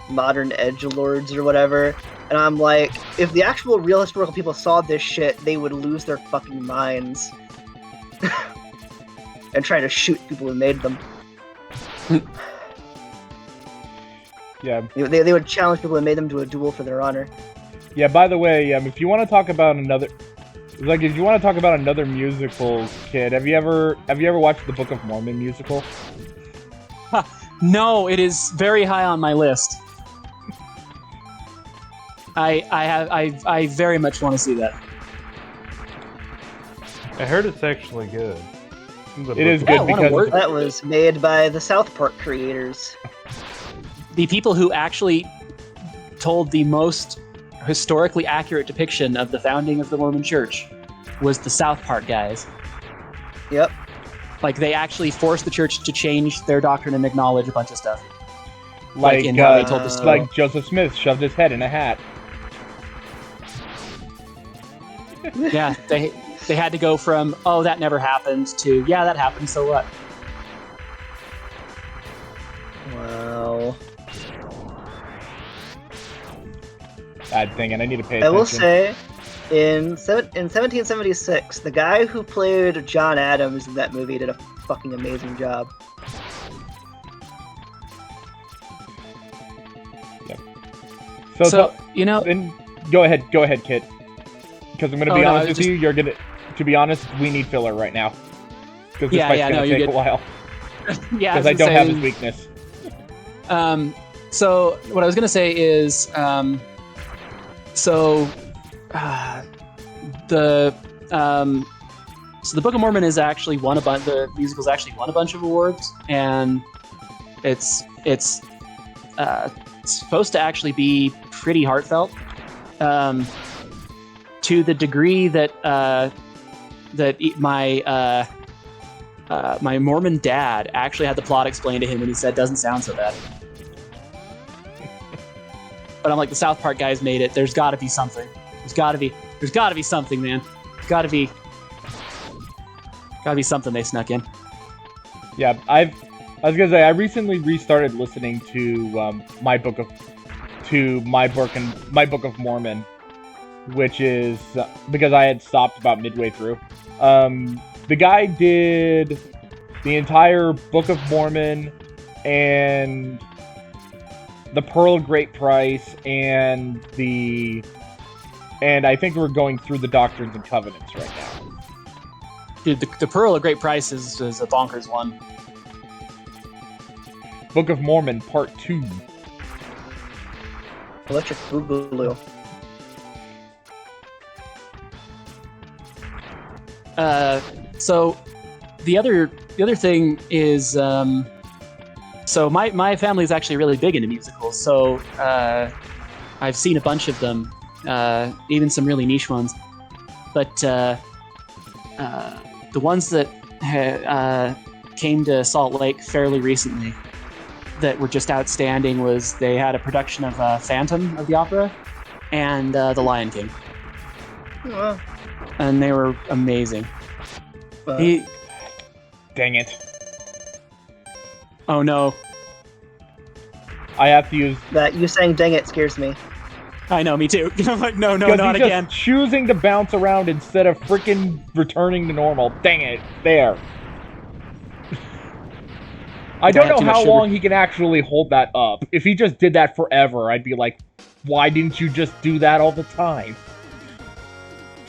modern edgelords or whatever, and I'm like, if the actual real historical people saw this shit, they would lose their fucking minds and try to shoot people who made them. Yeah. They would challenge people who made them to a duel for their honor. Yeah, by the way, if you want to talk about another musical, Kid, have you ever watched the Book of Mormon musical? No, it is very high on my list. I very much want to see that. I heard it's actually good. It is good because that was made by the South Park creators. The people who actually told the most historically accurate depiction of the founding of the Mormon Church was the South Park guys. Yep. Like, they actually forced the church to change their doctrine and acknowledge a bunch of stuff. Like in how they told the story. Like Joseph Smith shoved his head in a hat. Yeah, they had to go from, oh, that never happened, to, yeah, that happened, so what? Wow. Bad thing, and I need to pay attention. I will say, in 1776, the guy who played John Adams in that movie did a fucking amazing job. Yep. So you know... Then go ahead, Kit. Because I'm going to be honest with you, to be honest, we need filler right now. Because this fight's going to take a while. Yeah, because I don't have his weakness. So what I was going to say is, So the Book of Mormon is actually won the musical's actually won a bunch of awards, and it's supposed to actually be pretty heartfelt, to the degree that my Mormon dad actually had the plot explained to him, and he said, "Doesn't sound so bad." But I'm like, the South Park guys made it. There's got to be something. There's got to be something, man. There's got to be something they snuck in. Yeah, I was gonna say I recently restarted listening to my Book of Mormon, which is because I had stopped about midway through. The guy did the entire Book of Mormon and the Pearl of Great Price and I think we're going through the Doctrines and Covenants right now. Dude, the Pearl of Great Price is a bonkers one. Book of Mormon Part 2. Electric Boogaloo. So the other thing is, so my family is actually really big into musicals. So I've seen a bunch of them, even some really niche ones. But the ones that came to Salt Lake fairly recently that were just outstanding was they had a production of Phantom of the Opera and The Lion King. Well, And they were amazing. Dang it. Oh no. I have to use... that you saying "dang it" scares me. I know, me too. I'm like, no, Because not he's again. just choosing to bounce around instead of freaking returning to normal. Dang it. There. I don't know how long he can actually hold that up. If he just did that forever, I'd be like, why didn't you just do that all the time?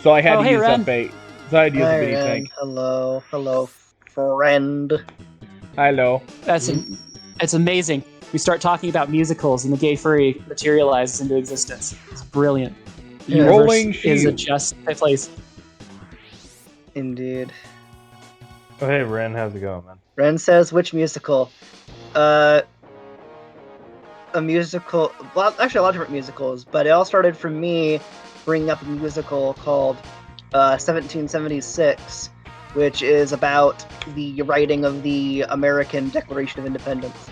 So I had to use Ren. that bait. So I had to use a mini tank. Hello, friend. Hello. It's amazing. We start talking about musicals and the gay furry materializes into existence. It's brilliant. The Yeah. universe Rolling is shield. a just place. Indeed. Oh, hey, Ren, how's it going, man? Ren says, which musical? A musical... Well, actually, a lot of different musicals, but it all started from me bringing up a musical called 1776, which is about the writing of the American Declaration of Independence.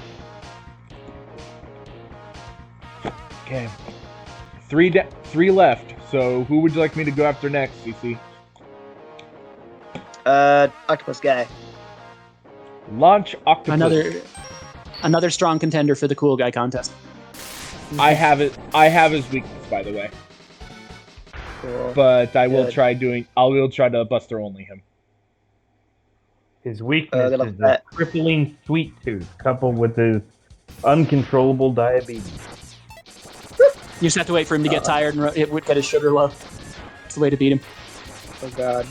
Okay. Three left. So who would you like me to go after next, CC? Octopus Guy. Launch Octopus. Another strong contender for the cool guy contest. I have his weakness, by the way. Cool. But I will Good. try to Buster only him. His weakness good luck is with the that. crippling sweet tooth, coupled with his uncontrollable diabetes. You just have to wait for him to get tired and get his sugar low. It's the way to beat him. Oh god.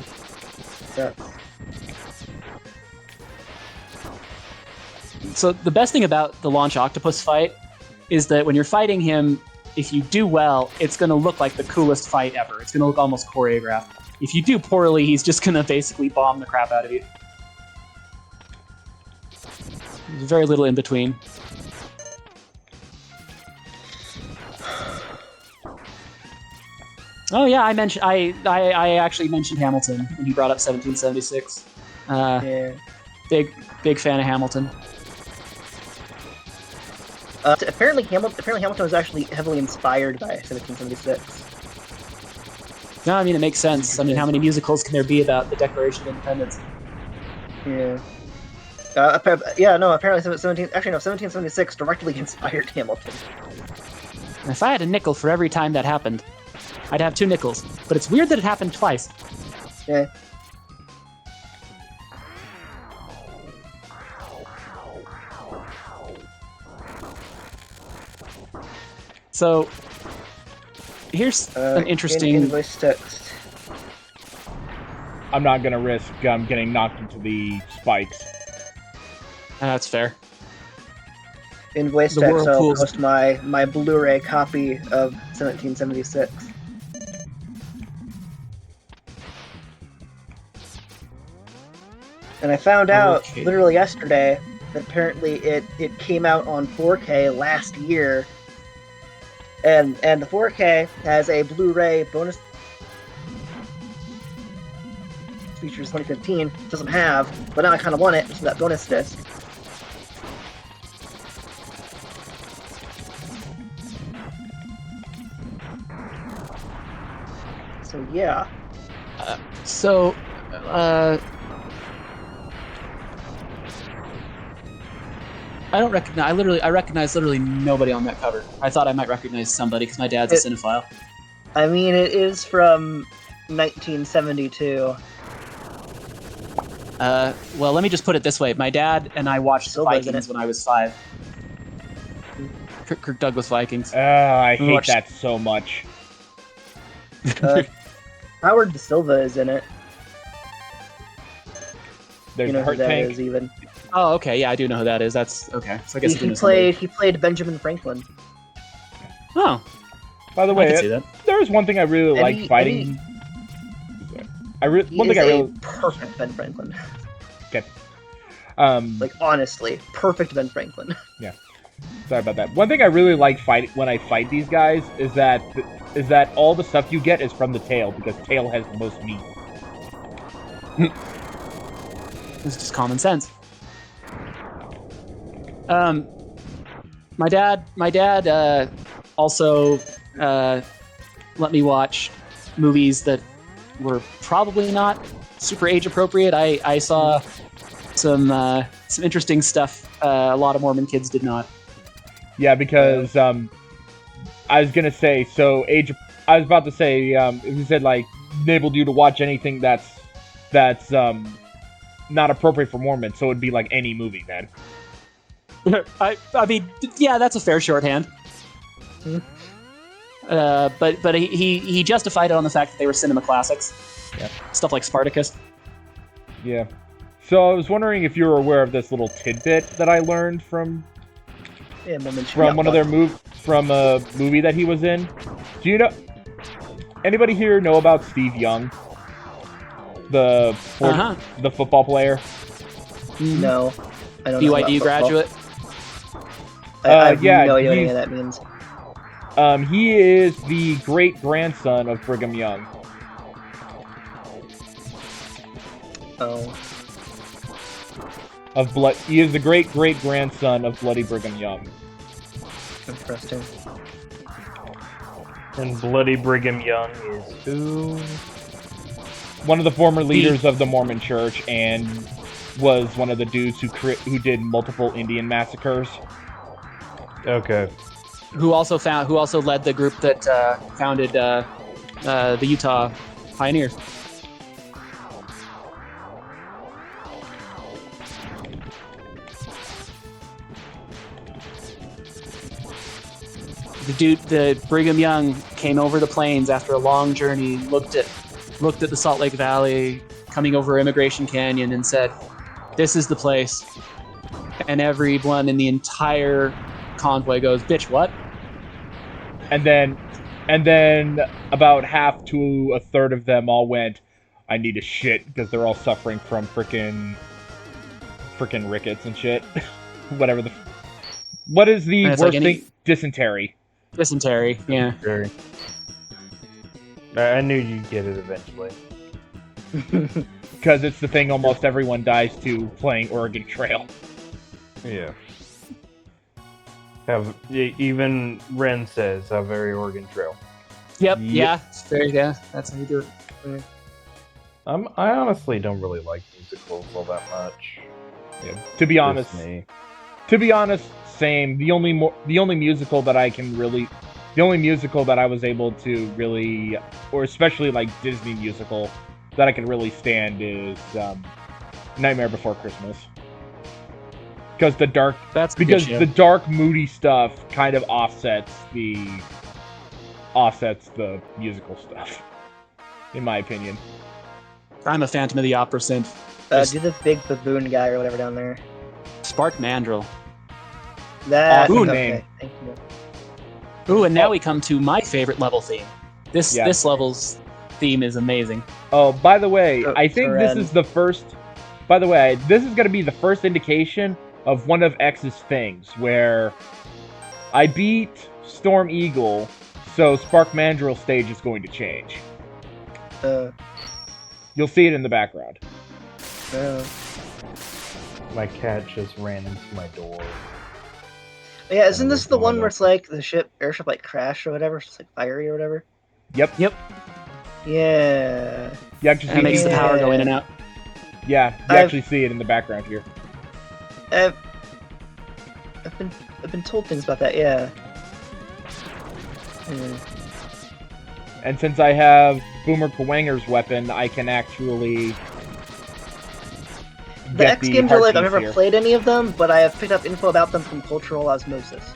Yeah. So the best thing about the Launch Octopus fight is that when you're fighting him, if you do well, it's going to look like the coolest fight ever. It's going to look almost choreographed. If you do poorly, he's just going to basically bomb the crap out of you. There's very little in between. Oh yeah, I actually mentioned Hamilton when he brought up 1776. Yeah. Big fan of Hamilton. Apparently Hamilton was actually heavily inspired by 1776. No, I mean, it makes sense. I mean, how many musicals can there be about the Declaration of Independence? Yeah. Apparently 1776 directly inspired Hamilton. And if I had a nickel for every time that happened, I'd have 2 nickels. But it's weird that it happened twice. Yeah. So, here's an interesting... Invoice text. I'm not gonna risk getting knocked into the spikes. That's fair. Invoice The text, I'll whirlpools. post my Blu-ray copy of 1776. And I found out Okay. literally yesterday that apparently it came out on 4K last year. And the 4K has a Blu-ray bonus features 2015 doesn't have, but now I kind of want it, so that bonus disc. So yeah, So, I don't recognize. I recognize literally nobody on that cover. I thought I might recognize somebody because my dad's a cinephile. I mean it is from 1972. Well, let me just put it this way: my dad and I watched the Silva, isn't Vikings it? when I was 5. Kirk Douglas Vikings. I We hate watched- that so much. Howard Da Silva is in it. There's You know a who Hurt that Tank. is even. Oh, okay, yeah, I do know who that is. That's okay. So I guess I do know He played Benjamin Franklin. somebody. Oh, By the I way, can see that. there's one thing I really And like he- fighting. He One is thing I a really perfect Ben Franklin. um. Like honestly, perfect Ben Franklin. Sorry about that. One thing I really like when I fight these guys is that all the stuff you get is from the tail because tail has the most meat. It's just common sense. My dad also let me watch movies that were probably not super age appropriate. I saw some interesting stuff. A lot of Mormon kids did not. Yeah, because I was gonna say I was about to say if you said like enabled you to watch anything that's not appropriate for Mormons, so it'd be like any movie then. I mean, yeah, that's a fair shorthand. Hmm. But he justified it on the fact that they were cinema classics. Yeah. Stuff like Spartacus. Yeah. So I was wondering if you were aware of this little tidbit that I learned from Yeah, Mormon from one of their from a movie that he was in. Do you know anybody here know about Steve Young, the football player? No, I don't know. about BYU football. graduate. I have yeah, no idea what any he's- of that means. He is the great grandson of Brigham Young. Oh, He is the great great grandson of Bloody Brigham Young. interesting. And Bloody Brigham Young is who? One of the former leaders of the Mormon Church, and was one of the dudes who did multiple Indian massacres. Okay. Who also led the group that founded the Utah Pioneers. The Brigham Young came over the plains after a long journey, looked at the Salt Lake Valley, coming over Immigration Canyon, and said, "This is the place." And everyone in the entire convoy goes, "Bitch, what?" And then about half to a third of them all went, "I need a shit," because they're all suffering from frickin' rickets and shit. What is the And it's worst like any- thing? Dysentery. Dysentery, yeah. Very. I knew you'd get it eventually. Because it's the thing almost everyone dies to playing Oregon Trail. Yeah. Even Ren says a very Oregon Trail. Yep, Yep. yeah, it's very, yeah, that's how you do it. I honestly don't really like musicals all that much. Yeah. To be honest, Just me. same. The only musical that I was able to really, or especially like Disney musical, that I can really stand is Nightmare Before Christmas. Because the dark, moody stuff kind of offsets the musical stuff, in my opinion. I'm a Phantom of the Opera synth. Do the big baboon guy or whatever down there. Spark Mandrill. That Awesome okay. name. Thank you. Ooh, and now we come to my favorite level theme. This Yeah. this level's theme is amazing. Oh, by the way, Oh, I think this Soren. is the first. By the way, this is going to be the first indication of one of X's things, where I beat Storm Eagle, so Spark Mandrill stage is going to change. You'll see it in the background. My cat just ran into my door. Yeah, isn't this the one where it's like the airship like crashed or whatever? It's like fiery or whatever? Yep. Yep. Yeah. You actually And it makes the power go in and out. Yeah, you actually see it in the background here. I've been told things about that, yeah. And since I have Boomer Kawanger's weapon, I can actually The X games are like, I've never here. played any of them, but I have picked up info about them from cultural osmosis.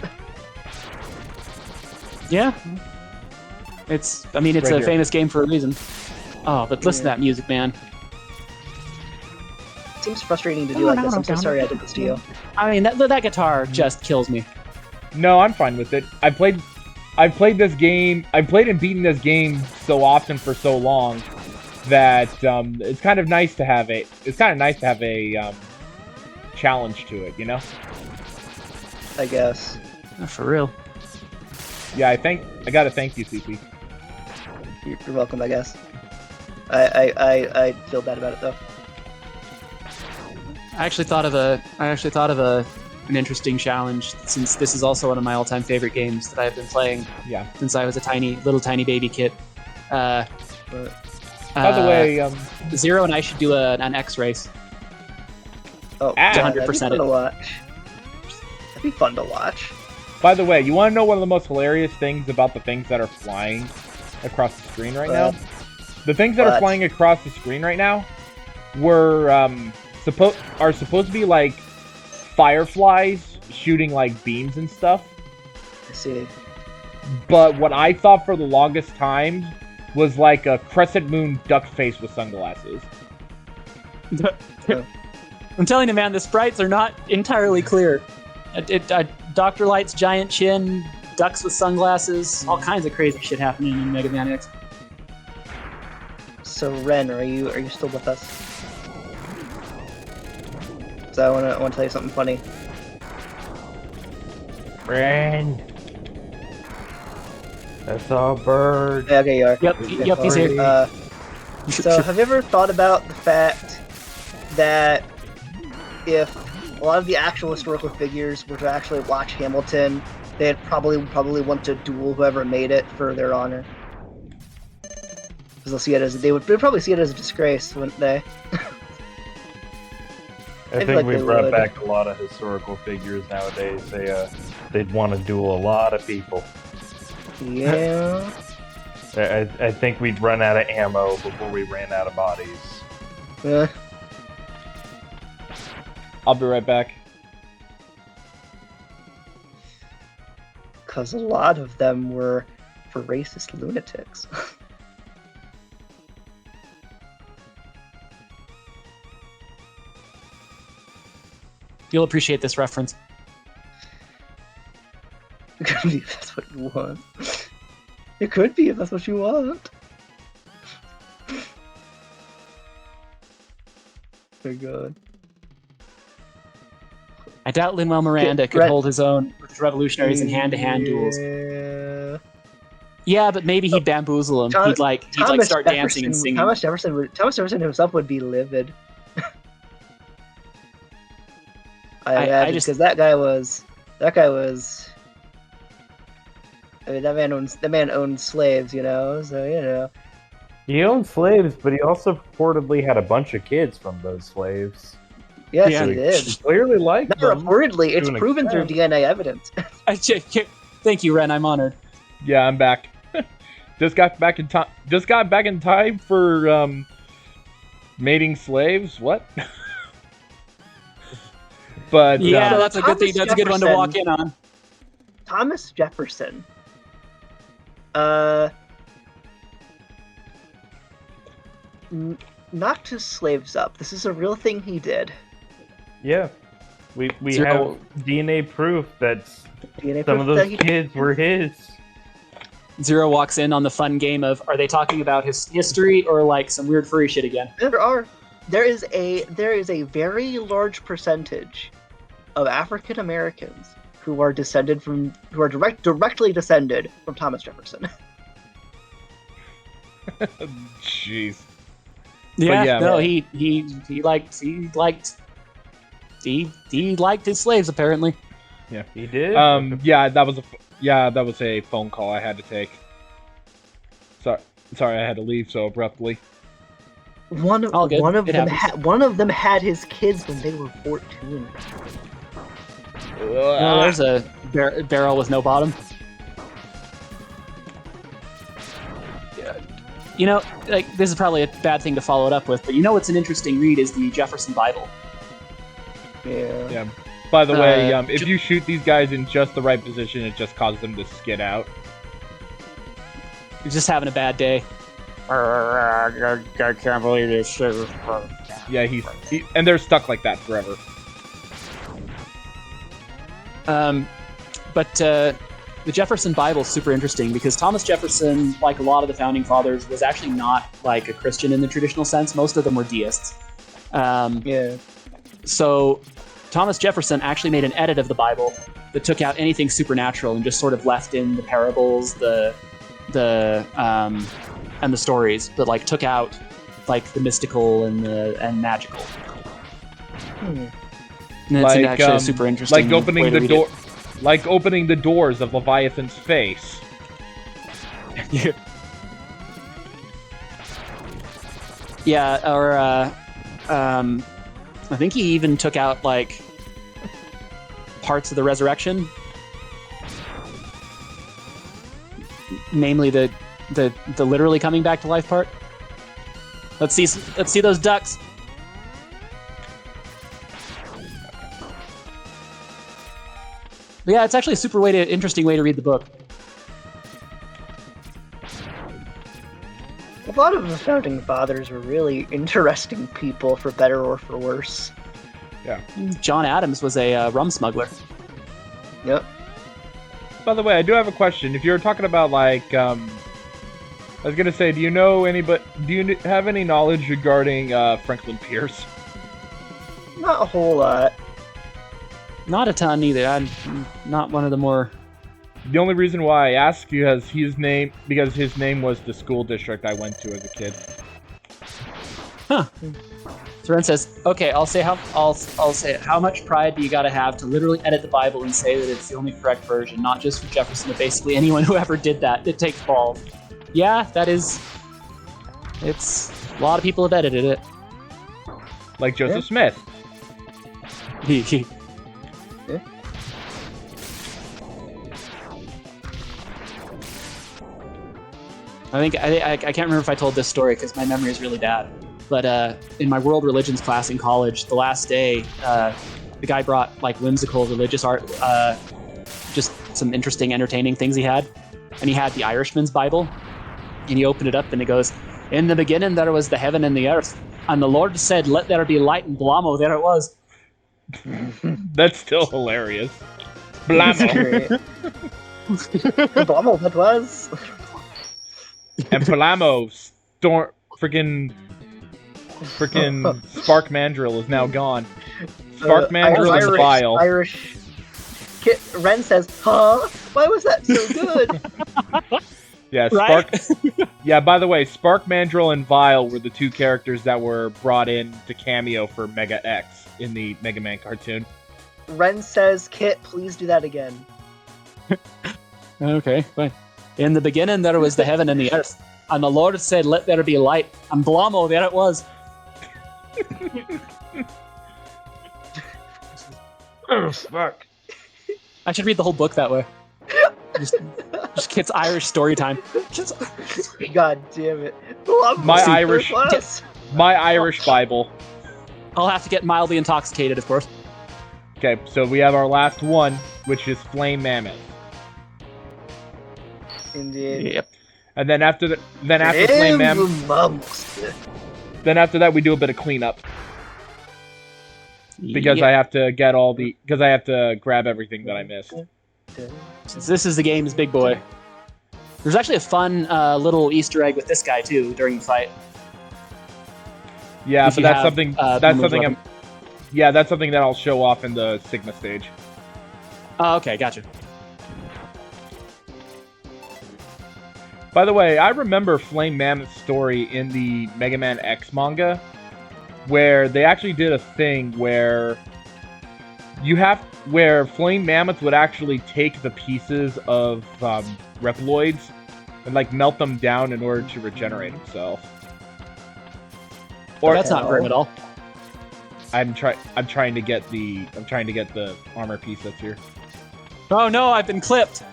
Yeah. It's a Right here. famous game for a reason. Oh, but listen to that music, man. It seems frustrating to do like this. I'm so sorry I did this to you. I mean, that guitar just kills me. No, I'm fine with it. I've played this game. I've played and beaten this game so often for so long that it's kind of nice to have a. It's kind of nice to have a challenge to it, you know. I guess. For real. Yeah, I gotta thank you, CP. You're welcome, I guess. I feel bad about it though. I actually thought of an interesting challenge, since this is also one of my all-time favorite games that I've been playing since I was a little tiny baby kid. By the way, Zero and I should do an X race. Oh, Ah. yeah, 100% that'd be fun to watch. That'd be fun to watch. by the way, you want to know one of the most hilarious things about the things that are flying across the screen right now? The things that are flying across the screen right now were supposed to be like fireflies shooting like beams and stuff. I see. But what I thought for the longest time was like a crescent moon duck face with sunglasses. I'm telling you, man, the sprites are not entirely clear. Dr. Light's giant chin, ducks with sunglasses, all kinds of crazy shit happening in Mega Man X. So Ren, are you still with us? So I want to tell you something funny. Ren. That's all bird. Yeah, okay, you are. Yep, he's here. So have you ever thought about the fact that if a lot of the actual historical figures were to actually watch Hamilton, they'd probably want to duel whoever made it for their honor? Because they'd probably see it as a disgrace, wouldn't they? I think we brought back a lot of historical figures nowadays. They'd want to duel a lot of people. Yeah. I think we'd run out of ammo before we ran out of bodies. I'll be right back. Because a lot of them were for racist lunatics. You'll appreciate this reference. It could be if that's what you want. It could be if that's what you want. My God. I doubt Lin-Manuel Miranda could hold his own with his revolutionaries in hand-to-hand duels. Yeah, but maybe he'd bamboozle him. He'd start dancing and singing. Thomas Jefferson himself would be livid. Because that guy was. I mean, that man owned slaves, you know. So you know. He owned slaves, but he also purportedly had a bunch of kids from those slaves. Yes, Yeah. he did. He clearly liked Not them. reportedly, it's to an proven through extent. DNA evidence. Thank you, Ren. I'm honored. Yeah, I'm back. Just got back in time. Just got back in time for mating slaves. What? But Yeah, So that's a good thing. Thomas That's a good one to walk in on. Thomas Jefferson. Knocked his slaves up. This is a real thing he did. Yeah. We Zero. have DNA proof that DNA some of proof that those he- kids were his. Zero walks in on the fun game of, are they talking about his history or like some weird furry shit again? There are. there is a very large percentage of African Americans who are directly descended from Thomas Jefferson. Jeez. Yeah, yeah, no, man. he liked his slaves apparently. He did. Yeah, that was a phone call I had to take. Sorry, I had to leave so abruptly. All good. One of It them happens. had his kids when they were 14. No, there's a barrel with no bottom. You know, like this is probably a bad thing to follow it up with, but you know what's an interesting read is the Jefferson Bible. Yeah. Yeah. By the way, if ju- you shoot these guys in just the right position, it just causes them to skid out. You're just having a bad day. I can't believe this shit. Yeah, and they're stuck like that forever. But the Jefferson Bible is super interesting because Thomas Jefferson, like a lot of the founding fathers, was actually not like a Christian in the traditional sense. Most of them were deists. Yeah. So Thomas Jefferson actually made an edit of the Bible that took out anything supernatural and just sort of left in the parables, and the stories, but like took out like the mystical and magical. And it's actually a super interesting. Like opening way to the read door, like opening the doors of Leviathan's face. it. Yeah, or I think he even took out like parts of the resurrection, namely the literally coming back to life part. Let's see those ducks. But yeah, it's actually a super interesting way to read the book. A lot of the founding fathers were really interesting people, for better or for worse. Yeah. John Adams was a rum smuggler. Yep. By the way, I do have a question. If you're talking about like, I was gonna say, do you have any knowledge regarding Franklin Pierce? Not a whole lot. Not a ton either. I'm not one of the more. The only reason why I ask you is because his name was the school district I went to as a kid. Huh. Thren says, "Okay, I'll say it. How much pride do you got to have to literally edit the Bible and say that it's the only correct version, not just for Jefferson, but basically anyone who ever did that? It takes balls." Yeah, that is. It's a lot of people have edited it. Like Joseph Smith. Yeah. I can't remember if I told this story because my memory is really bad. But in my world religions class in college, the last day, the guy brought like whimsical religious art, just some interesting, entertaining things he had, and he had the Irishman's Bible, and he opened it up and it goes, "In the beginning there was the heaven and the earth, and the Lord said, let there be light, and blammo, there it was." That's still hilarious. Blammo. Blammo, that was. And Blammo, freaking Spark Mandrill is now gone. Spark Mandrill is vile. Irish. Ren says, "Huh? Why was that so good?" Yeah, Right? Yeah, by the way, Spark Mandrill and Vile were the two characters that were brought in to cameo for Mega X in the Megaman cartoon. Ren says, "Kit, please do that again." Okay, fine. In the beginning there was the heaven and the earth, and the Lord said, let there be light, and blammo, there it was. Oh, fuck. I should read the whole book that way. Just Kit's Irish story time. God damn it! My Super Irish- plus. My Irish Bible. I'll have to get mildly intoxicated, of course. Okay, so we have our last one, which is Flame Mammoth. Indeed. Yep. And then after Flame Mammoth, then after that we do a bit of cleanup because I have to grab everything that I missed. Since this is the game's big boy. There's actually a fun little Easter egg with this guy too during the fight. Yeah, If but you that's have, something. That's Boomer's something. weapon. Yeah, that's something that I'll show off in the Sigma stage. Oh, okay, gotcha. By the way, I remember Flame Mammoth's story in the Mega Man X manga, where they actually did a thing where where Flame Mammoth would actually take the pieces of Reploids and like melt them down in order to regenerate himself. Or that's not grim at all. I'm trying to get the armor piece that's here. Oh no, I've been clipped.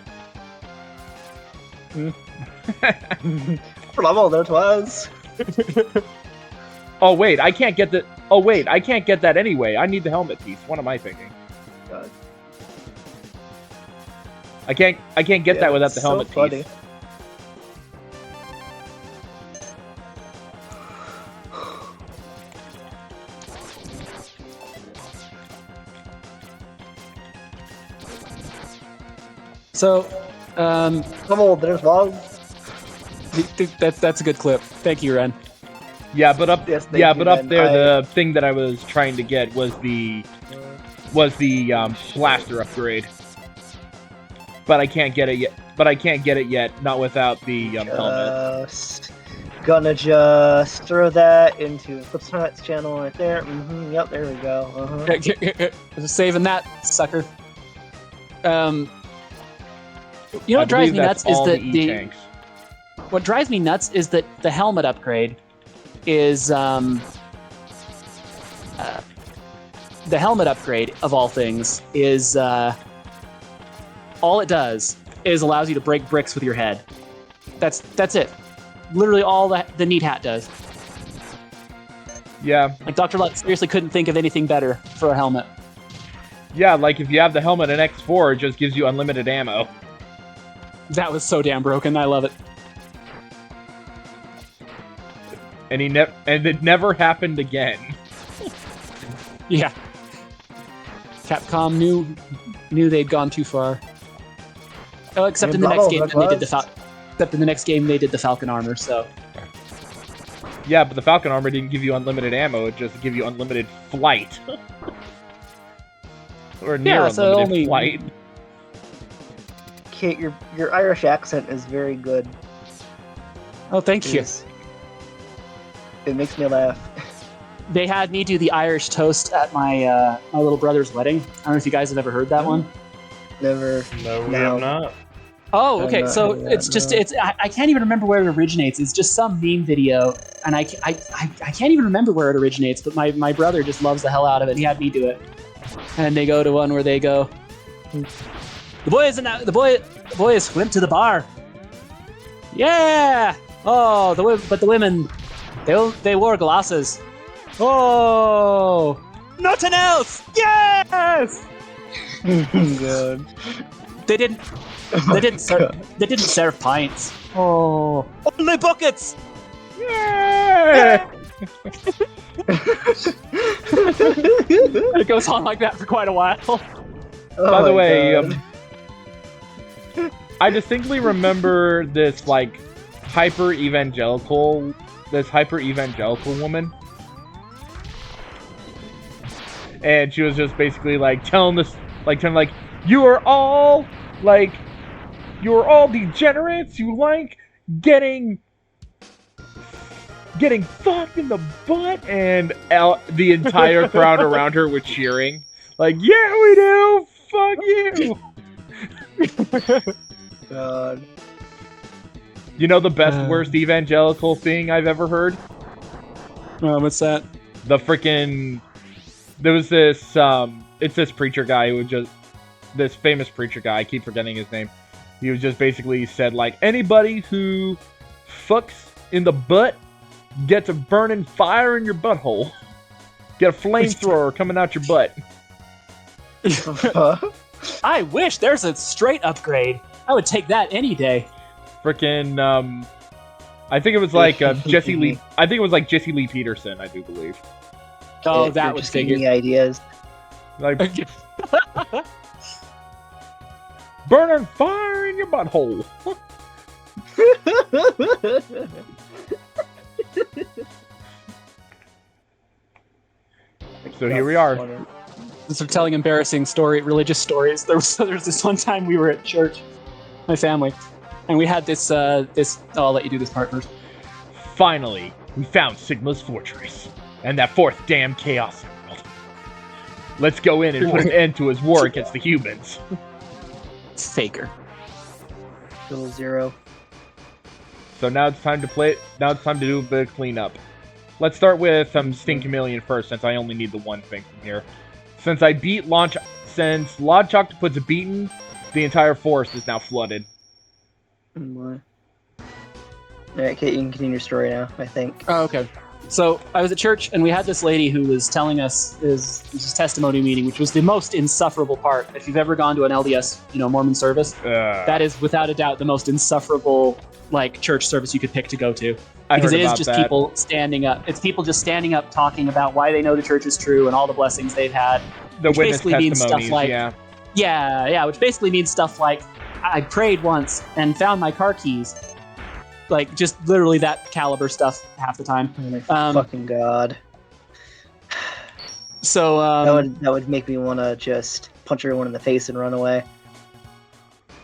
Level there it was. Oh wait, I can't get the. Oh wait, I can't get that anyway. I need the helmet piece. What am I thinking? God. I can't get that without the helmet funny. piece. So, Level there's was. that's a good clip. Thank you, Ren. Yeah, but up Yes, thank yeah, you, but up man. there the thing that I was trying to get was the blaster upgrade. But I can't get it yet. Not without the helmet. Gonna just throw that into Flipsnot's channel right there. Yep, there we go. Just saving that sucker. You know I what drives believe me that's nuts is all that the the E-tanks. what drives me nuts is that the helmet upgrade is the helmet upgrade of all things is all it does is allows you to break bricks with your head. That's it. Literally all that the Neat Hat does. Yeah. Like Dr. Luck seriously couldn't think of anything better for a helmet. Yeah, like if you have the helmet in X4, it just gives you unlimited ammo. That was so damn broken. I love it. And it never happened again. Yeah. Capcom knew they'd gone too far. Oh, except in the next game they did the Falcon armor, so. Yeah, but the Falcon armor didn't give you unlimited ammo, it just gave you unlimited flight. Or near unlimited flight. Kate, your Irish accent is very good. Oh, thank you. It makes me laugh. They had me do the Irish toast at my my little brother's wedding. I don't know if you guys have ever heard that one. Never. No, we have not. Oh, okay. So it's just I can't even remember where it originates. It's just some meme video, and I can't even remember where it originates. But my brother just loves the hell out of it. He had me do it, and they go to one where they go, the boys went to the bar. Yeah. Oh, but the women, they wore glasses. Oh, nothing else. Yes. Good. They didn't serve pints. Oh, only buckets. Yeah. It goes on like that for quite a while. By the way, I distinctly remember this like hyper evangelical woman, and she was just basically like telling you are all degenerates. You like getting fucked in the butt, and the entire crowd around her was cheering. Like, yeah, we do. Fuck you. God. You know the best worst evangelical thing I've ever heard? What's that? The freaking there was this it's this preacher guy who just this famous preacher guy, I keep forgetting his name. He was just basically said like anybody who fucks in the butt gets a burning fire in your butthole. Get a flamethrower coming out your butt. I wish there's a straight upgrade. I would take that any day. Freaking I think it was like Jesse Lee. I think it was like Jesse Lee Peterson, I do believe. Oh, that was giving me figured. ideas. Like burning fire in your butthole. So here we are. Funny. So telling embarrassing religious stories. There was this one time we were at church, my family, and we had this. Oh, I'll let you do this part first. Finally, we found Sigma's fortress, and that fourth damn chaos world. Let's go in and put an end to his war against the humans. Faker. Little zero. So now it's time to play. Now it's time to do a bit of cleanup. Let's start with Sting Chameleon first, since I only need the one thing from here. Since Lodge Octopus are beaten, the entire forest is now flooded. Alright, Kate, you can continue your story now, I think. Oh, okay. So I was at church, and we had this lady who was telling us his testimony meeting, which was the most insufferable part. If you've ever gone to an LDS, Mormon service, that is without a doubt the most insufferable church service you could pick to go to. Because it is just people standing up. It's people just standing up talking about why they know the church is true and all the blessings they've had. The which witness basically means testimonies, stuff like, yeah, which basically means stuff like, I prayed once and found my car keys. Just literally that caliber stuff half the time. Oh my fucking god. So that would make me want to just punch everyone in the face and run away.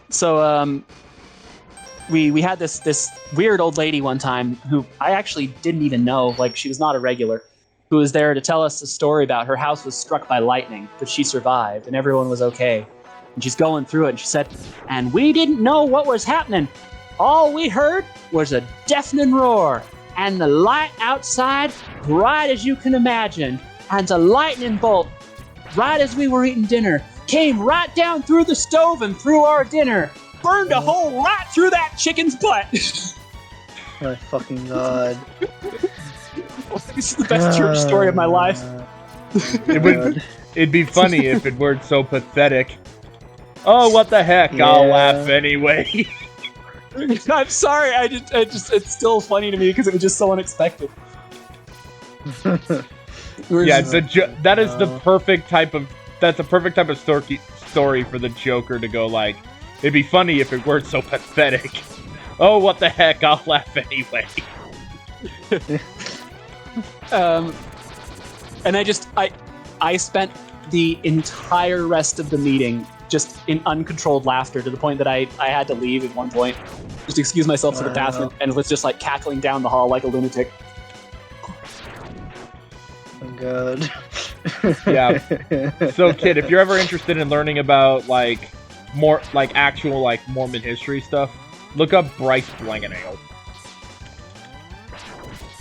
So we had this weird old lady one time who I actually didn't even know, she was not a regular, who was there to tell us a story about her house was struck by lightning, but she survived and everyone was okay. And she's going through it and she said, and we didn't know what was happening. All we heard was a deafening roar and the light outside bright as you can imagine, and a lightning bolt right as we were eating dinner came right down through the stove and through our dinner. Burned a hole right through that chicken's butt. Oh my fucking god. This is the best church story of my life. It'd be funny if it weren't so pathetic. Oh, what the heck? Yeah. I'll laugh anyway. I'm sorry. I just it's still funny to me because it was just so unexpected. Yeah, that is the perfect type of story for the Joker to go it'd be funny if it weren't so pathetic. Oh, what the heck? I'll laugh anyway. And I spent the entire rest of the meeting just in uncontrolled laughter to the point that I had to leave at one point, just excuse myself to the bathroom, and was just cackling down the hall like a lunatic. Oh god. Yeah. So, kid, if you're ever interested in learning about more actual Mormon history stuff, look up Bryce Blangenagel.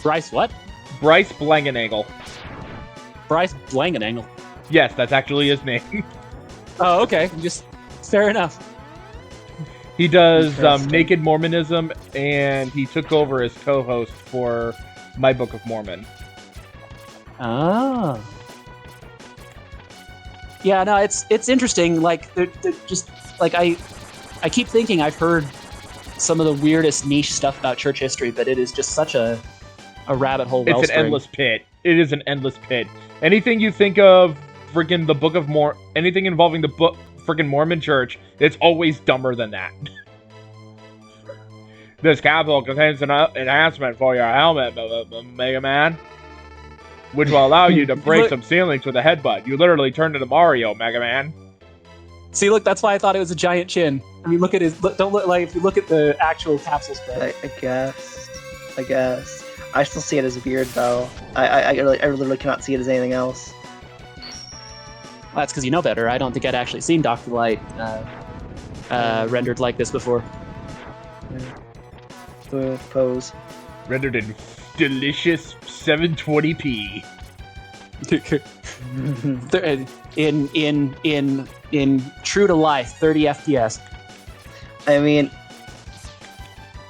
Bryce what? Bryce Blangenagel. Bryce Blangenagel. Yes, that's actually his name. Oh, okay. Just fair enough. He does Naked Mormonism, and he took over as co-host for My Book of Mormon. Oh. Yeah, no, it's interesting. They're just I keep thinking I've heard some of the weirdest niche stuff about church history, but it is just such a rabbit hole. It's an endless pit. It is an endless pit. Anything you think of, friggin' the Book of anything involving the book, friggin' Mormon Church, it's always dumber than that. This capsule contains an enhancement for your helmet, Megaman, which will allow you to break some ceilings with a headbutt. You literally turned into Mario, Megaman. See, look, that's why I thought it was a giant chin. I mean, look at his. Don't look if you look at the actual capsule spread. I guess. I still see it as a beard, though. I literally cannot see it as anything else. Well, that's because you know better. I don't think I'd actually seen Dr. Light rendered like this before. Pose. Rendered in delicious 720p. in true to life 30 FPS. I mean,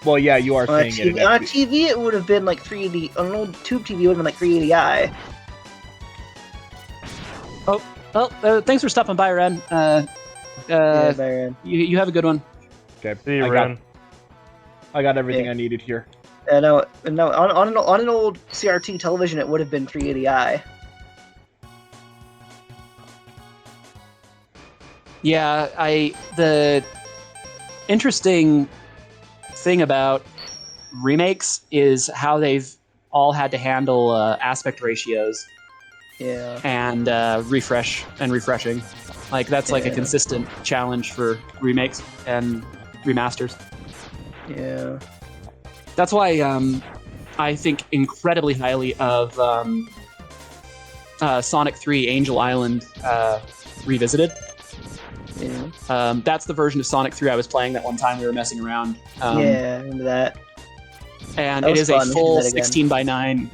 well, yeah, you are saying it. On a TV, it would have been 380. On an old tube TV, it would have been 380i. Oh, well, thanks for stopping by, Ren. Yeah, bye, Ren. You have a good one. Okay, See you, Ren. I got everything I needed here. No, on an old CRT television, it would have been 380i. Yeah, the interesting thing about remakes is how they've all had to handle aspect ratios. Yeah. and refreshing. Like that's like a Yeah. consistent challenge for remakes and remasters. Yeah. That's why I think incredibly highly of Sonic 3 Angel Island Revisited. Yeah. That's the version of Sonic 3 I was playing that one time we were messing around. Yeah, I remember that. And That it was is fun. a We should do full that again. 16 by 9,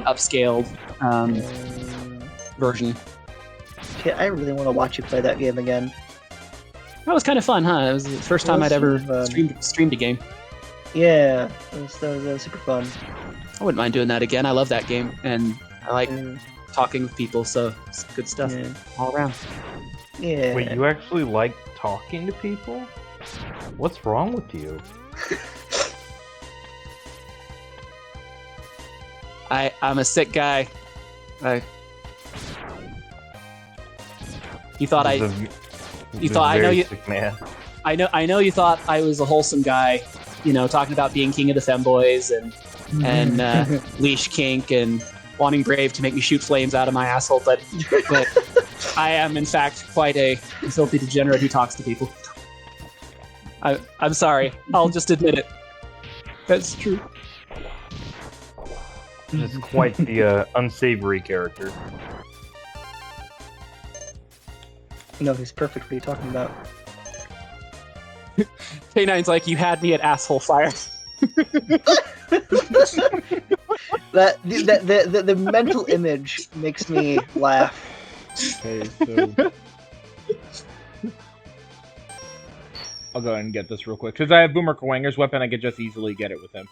upscaled version. Okay, I really want to watch you play that game again. That was kind of fun, huh? It was the first time It was I'd ever fun. streamed a game. Yeah, that was super fun. I wouldn't mind doing that again. I love that game, and I like Mm, talking with people, so it's good stuff yeah. all around. Yeah. Wait, you actually like talking to people? What's wrong with you? I'm a sick guy. You thought I know you. Sick man. I know you thought I was a wholesome guy, you know, talking about being king of the femboys and leash kink and wanting Brave to make me shoot flames out of my asshole, but I am in fact quite a filthy degenerate who talks to people. I'm sorry. I'll just admit it. That's true. Just quite the unsavory character. No, he's perfect. What are you talking about? Canine's like, you had me at asshole fire. The mental image makes me laugh. Okay, so I'll go ahead and get this real quick because I have Boomer Kawanger's weapon. I could just easily get it with him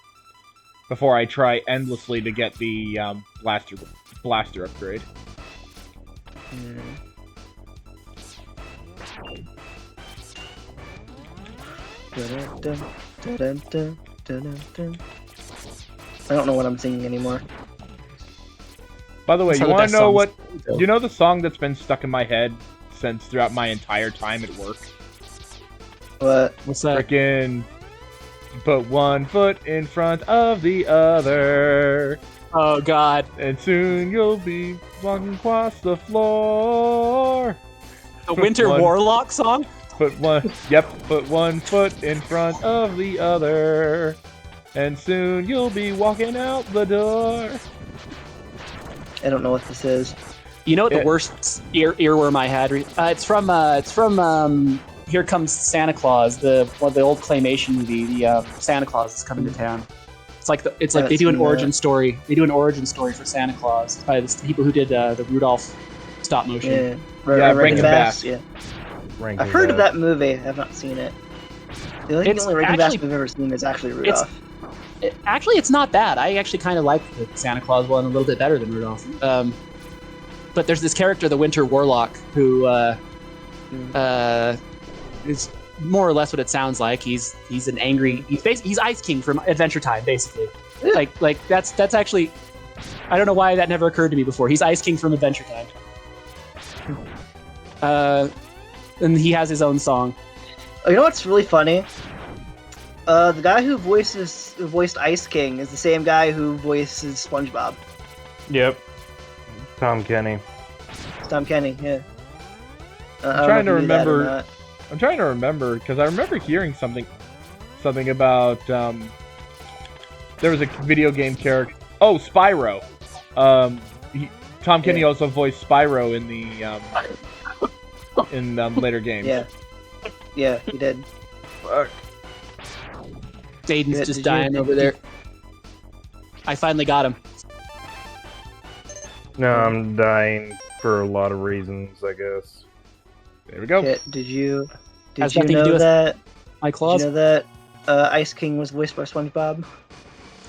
before I try endlessly to get the blaster upgrade. I don't know what I'm singing anymore. By the way, That's you how the want best to know songs what? go. Do you know the song that's been stuck in my head since throughout my entire time at work? What? What's that? Frickin' put one foot in front of the other, Oh God, and soon you'll be walking across the floor. the Winter One. Warlock song. Put one foot in front of the other, and soon you'll be walking out the door. I don't know what this is. You know what the Yeah. worst earworm I had? It's from Here Comes Santa Claus, the old claymation movie. The Santa Claus is coming to town. It's like they do an seen origin that. story. They do an origin story for Santa Claus by the people who did the Rudolph stop motion. Yeah. Yeah, Rankin Bass. Bass. Yeah. Ranking I've heard of that. that movie. I have not seen it. The It's only Rankin Bass actually- we've ever seen is actually Rudolph. Actually, it's not bad. I actually kind of like the Santa Claus one a little bit better than Rudolph. But there's this character, the Winter Warlock, who is more or less what it sounds like. He's an angry. He's Ice King from Adventure Time, basically. Yeah. Like that's actually. I don't know why that never occurred to me before. He's Ice King from Adventure Time. And he has his own song. Oh, you know what's really funny? The guy who voiced Ice King is the same guy who voices SpongeBob. Yep. Tom Kenny. It's Tom Kenny, yeah. I'm trying to I don't know if you knew that or remember. not. I'm trying to remember because I remember hearing something about there was a video game character. Oh, Spyro. Tom Kenny Yeah. also voiced Spyro in the later games. Yeah, he did. Aiden's Yeah, just did dying you- over there. I finally got him. No, I'm dying for a lot of reasons, I guess. There we go. Kit, did you Has nothing to do know with that? My Did claws. you know that Ice King was voiced by SpongeBob?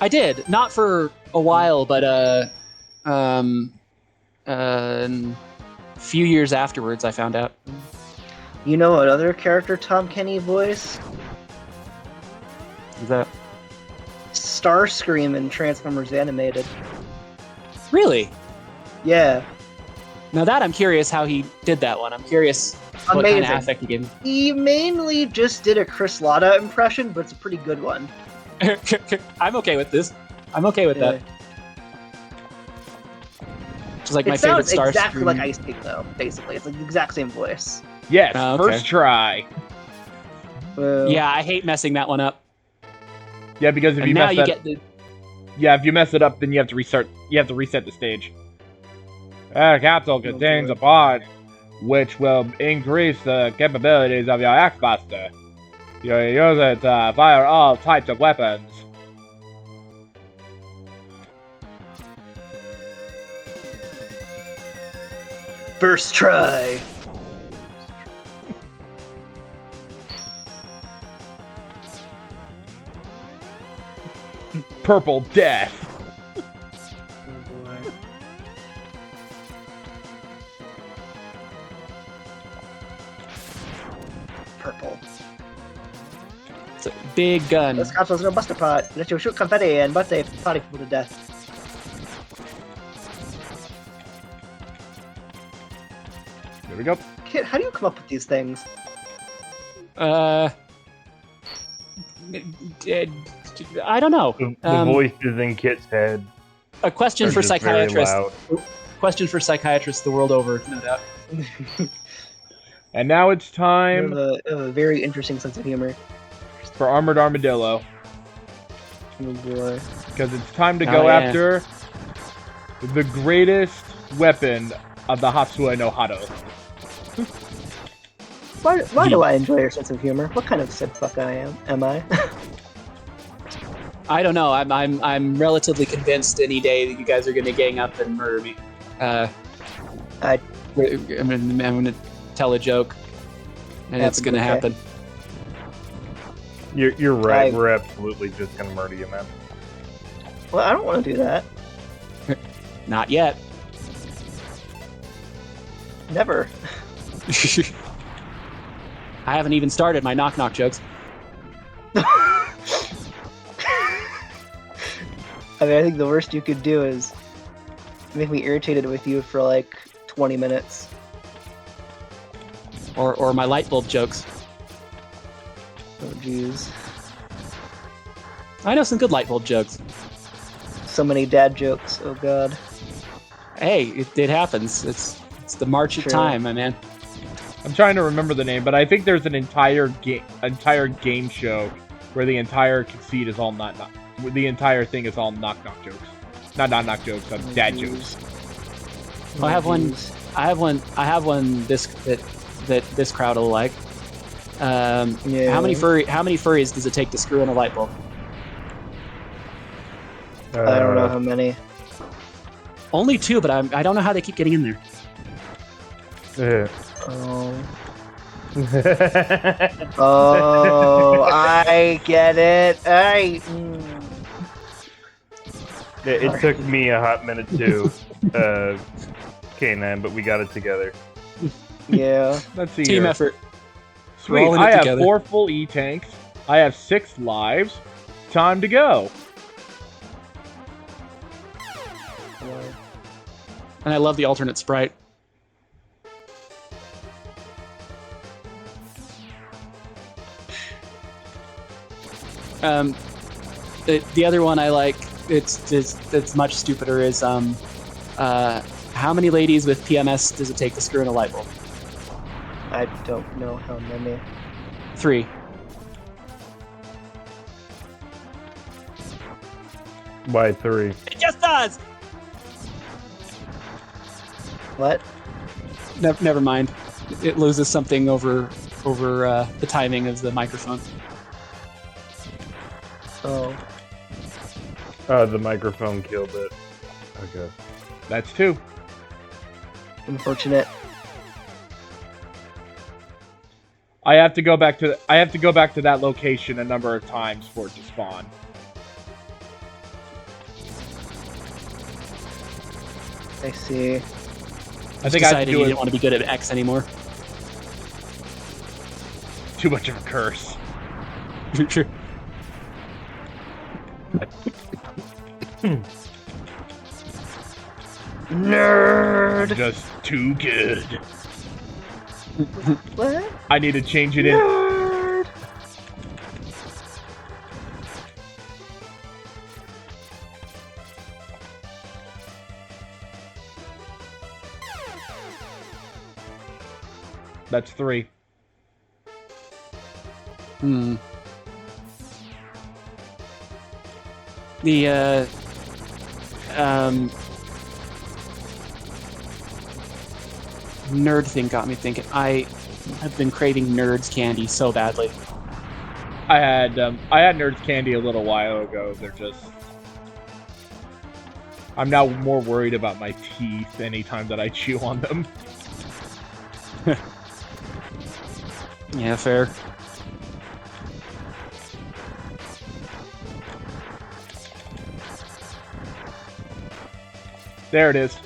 I did, not for a while, but a few years afterwards, I found out. You know what other character Tom Kenny voiced? Is that Starscream in Transformers Animated. really? Yeah, Now that I'm curious how he did that one. I'm curious what kind amazing. of affect he gave He mainly just did a Chris Latta impression, but it's a pretty good one. him. I'm okay with this. I'm okay with that. Just like my It favorite sounds exactly Starscream. like Ice King, though. Basically, it's like the exact same voice. Yes, Oh, okay. first try. Yeah, I hate messing that one up. Yeah, because if And you now mess you that, get the if you mess it up, then you have to restart. You have to reset the stage. The capsule contains a pod which will increase the capabilities of your axe buster. You use it to fire all types of weapons. First try. Purple Death. Purple. it's a big gun. This capsule's no buster pot. Let you shoot confetti and butt a potty people to death. There we go. Kid, how do you come up with these things? I don't know. The voices in Kit's head A question are for just very psychiatrists. loud. Question for psychiatrists the world over, no doubt. And now it's You time have a very interesting sense of humor. for Armored Armadillo. Oh boy. Because it's time to Oh, go yeah. after the greatest weapon of the Hatsue no Hado. Why do I enjoy your sense of humor? What kind of sick fuck am I? I don't know. I'm relatively convinced any day that you guys are going to gang up and murder me. I'm gonna tell a joke, and it's gonna Okay. happen. You're right. We're absolutely just gonna murder you, man. Well, I don't want to do that. Not yet. Never. I haven't even started my knock jokes. I mean, I think the worst you could do is make me irritated with you for like 20 minutes. Or my light bulb jokes. Oh, jeez. I know some good light bulb jokes. So many dad jokes. Oh, God. Hey, it happens. It's the march of True. time, my man. I'm trying to remember the name, but I think there's an entire game show where the entire conceit is all the entire thing is all knock jokes. Not knock jokes, dad jokes. I have one. Jeez. I have one. That this crowd will like. Yeah. How many furries does it take to screw in a light bulb? I don't know how many. Only 2, but I don't know how they keep getting in there. Yeah. Oh. Oh, I get it. It took me a hot minute too, Canine, but we got it together. Yeah. Let's see Team here. effort. Sweet. We're all in it I have together. 4 full E-tanks. I have 6 lives. Time to go. And I love the alternate sprite. The other one I like, it's much stupider, is how many ladies with PMS does it take to screw in a light bulb? I don't know how many. 3. Why 3? It just does! What? Never mind. It loses something over the timing of the microphone. Oh. The microphone killed it. Okay. That's 2. Unfortunate. I have to go back to that location a number of times for it to spawn. I see. I think I have to decided do you it. didn't want to be good at X anymore. Too much of a curse. Sure. Nerd. I'm just too good. What? I need to change it in. Nerd. That's 3. Hmm. The nerd thing got me thinking. I have been craving Nerds candy so badly. I had Nerds candy a little while ago. They're just. I'm now more worried about my teeth anytime that I chew on them. Yeah, fair. There it is.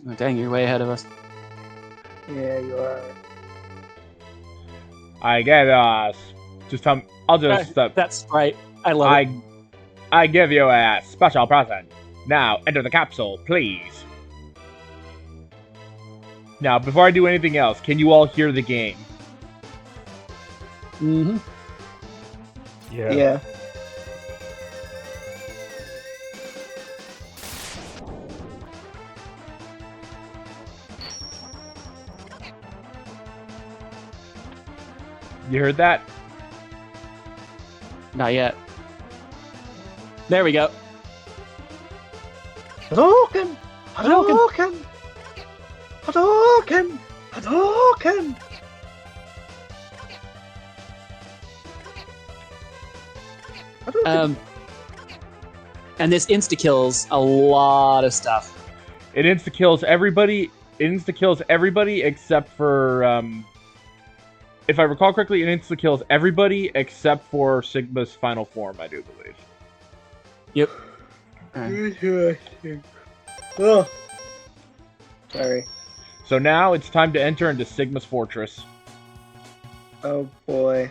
Oh, dang, you're way ahead of us. Yeah, you are. I get just I'll just That's right. I love it. I give you a special present. Now enter the capsule, please. Now, before I do anything else, can you all hear the game? Mm-hmm. Yeah. You heard that? Not yet. There we go. Hadouken! Hadouken! Hadouken! Hadouken! Hadouken! And this insta-kills a lot of stuff. It insta-kills everybody. It insta-kills everybody except for, if I recall correctly, it insta-kills everybody except for Sigma's final form, I do believe. Yep. Oh. Sorry. So now it's time to enter into Sigma's fortress. Oh boy.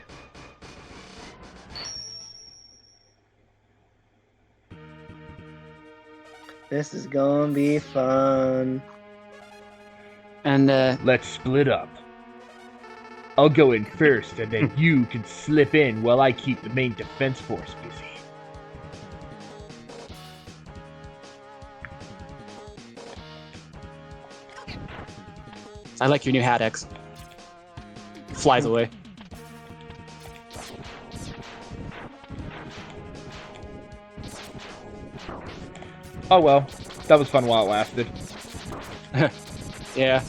This is gonna be fun. And Let's split up. I'll go in first, and then you can slip in while I keep the main defense force busy. I like your new hat, X. Flies away. Oh well, that was fun while it lasted. Yeah.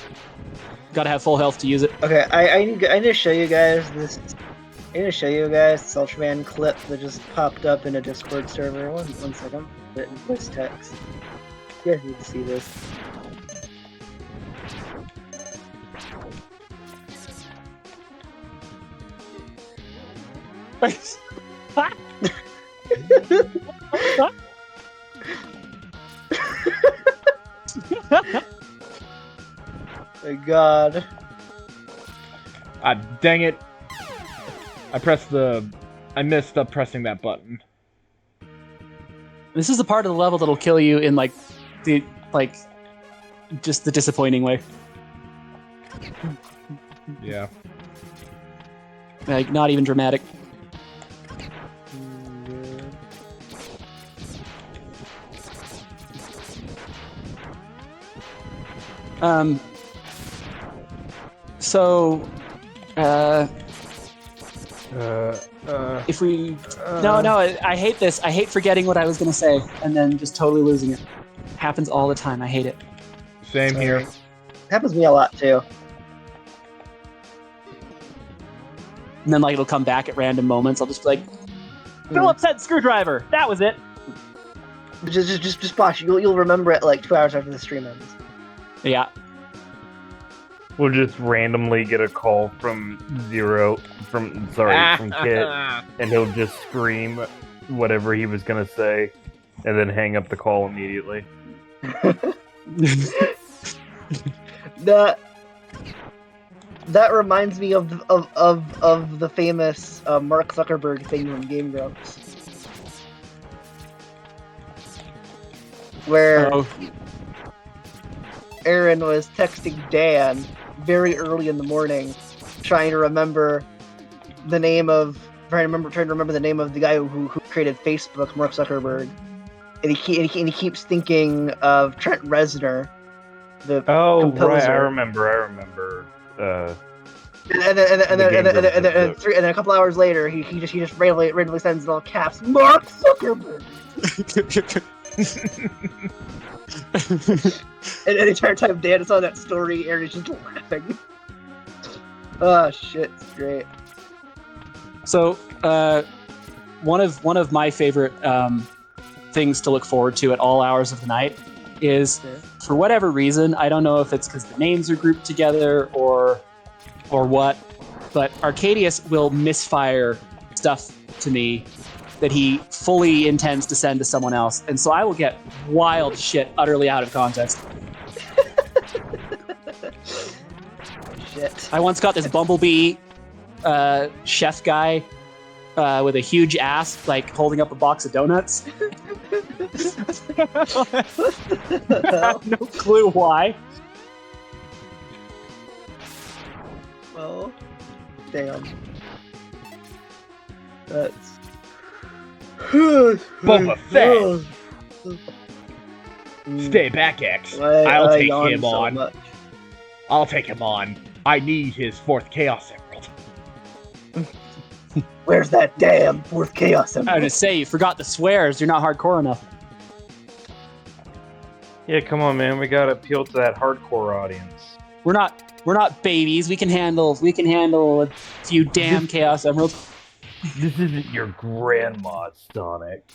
Gotta have full health to use it. Okay, I need to show you guys this. I need to show you guys this Ultraman clip that just popped up in a Discord server. One second. Put it in voice text. You guys need to see this. My God. Ah, dang it. I messed up pressing that button. This is the part of the level that'll kill you in just the disappointing way. Yeah. Like, not even dramatic. So, if we... No, I hate this. I hate forgetting what I was going to say and then just totally losing it. Happens all the time. I hate it. Same here. Happens to me a lot, too. And then, it'll come back at random moments. I'll just be like, Phillips head screwdriver! That was it! Just watch. You'll remember it, 2 hours after the stream ends. Yeah. We'll just randomly get a call from from Kit, and he'll just scream whatever he was gonna say, and then hang up the call immediately. That reminds me of the famous Mark Zuckerberg thing from Game Grumps, where Aaron was texting Dan very early in the morning, trying to remember the name of the guy who created Facebook, Mark Zuckerberg, and he keeps thinking of Trent Reznor, the Oh, composer. right, I remember. And then a couple hours later, he just randomly sends in all caps, Mark Zuckerberg. And the entire time Dan saw that story, Aaron is just laughing. Oh shit, it's great. So, one of my favorite things to look forward to at all hours of the night is, for whatever reason, I don't know if it's because the names are grouped together or what, but Arcadius will misfire stuff to me that he fully intends to send to someone else, and so I will get wild shit utterly out of context. Shit. I once got this Bumblebee chef guy with a huge ass, like holding up a box of donuts. I have no clue why. Well, damn. That's Boba Fett. Stay back, X. I'll take him on. Much. I'll take him on. I need his 4th Chaos Emerald. Where's that damn 4th Chaos I was Emerald? gonna say, you forgot the swears. You're not hardcore enough. Yeah, come on, man. We gotta appeal to that hardcore audience. We're not babies. We can handle a few damn Chaos Emeralds. This isn't your grandma, Sonic.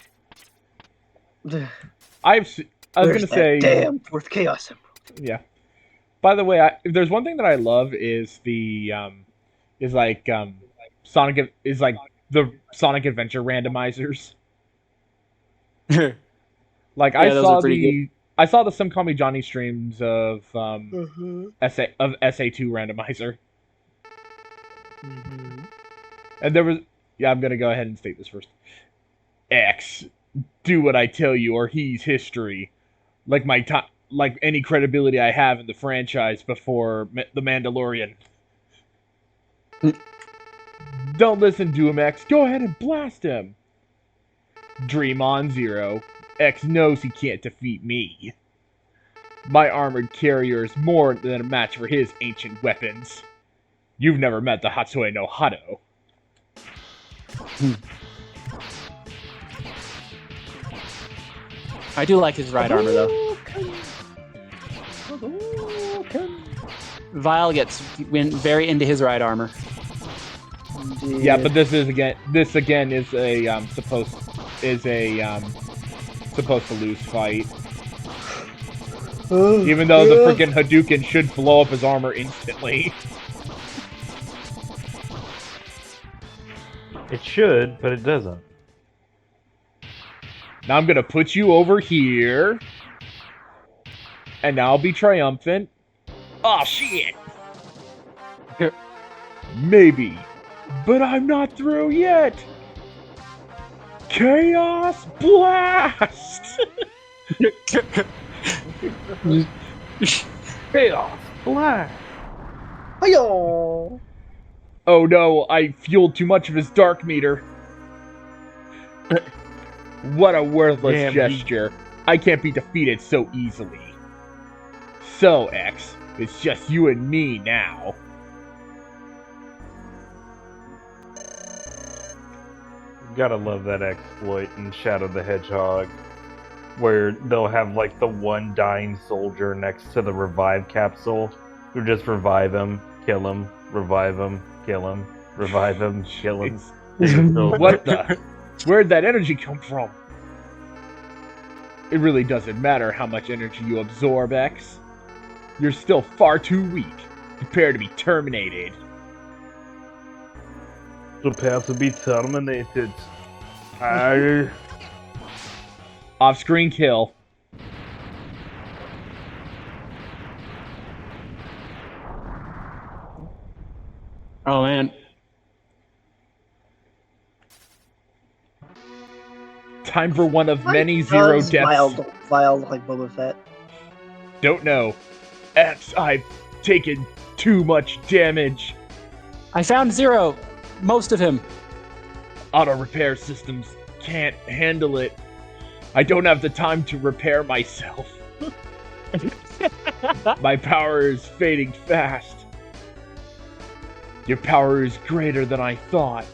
I was Where's gonna say, damn 4th Chaos Emerald. yeah. By the way, if there's one thing that I love is the Sonic is like the Sonic Adventure randomizers. Like Yeah, those are pretty I saw the Some Call Me Johnny streams of Mm-hmm. SA2 randomizer, Mm-hmm. and there was I'm gonna go ahead and state this first. X, do what I tell you, or he's history. Like any credibility I have in the franchise before The Mandalorian. Don't listen to him, X. Go ahead and blast him. Dream on, Zero. X knows he can't defeat me. My armored carrier is more than a match for his ancient weapons. You've never met the Hatsue no Hado. I do like his ride armor though. Vile gets very into his ride armor. Yeah, but this again is a supposed to lose fight. Even though the freaking Hadouken should blow up his armor instantly. It should, but it doesn't. Now I'm gonna put you over here. And now I'll be triumphant. Oh shit! Maybe. But I'm not through yet! Chaos Blast! Chaos Blast! Hi-yo! Oh no, I fueled too much of his dark meter. What a worthless gesture. I can't be defeated so easily. So, X, it's just you and me now. Gotta love that exploit in Shadow the Hedgehog, where they'll have like the one dying soldier next to the revive capsule, who just revive him, kill him, revive him, kill him, revive him, kill him. What the? Where'd that energy come from? It really doesn't matter how much energy you absorb, X. You're still far too weak. Prepare to be terminated. Prepare to be terminated. Off-screen kill. Oh man. Time for one of Why many zero does deaths. Vile look like Boba Fett? Don't know. X, I've taken too much damage. I found Zero. Most of him. Auto repair systems can't handle it. I don't have the time to repair myself. My power is fading fast. Your power is greater than I thought.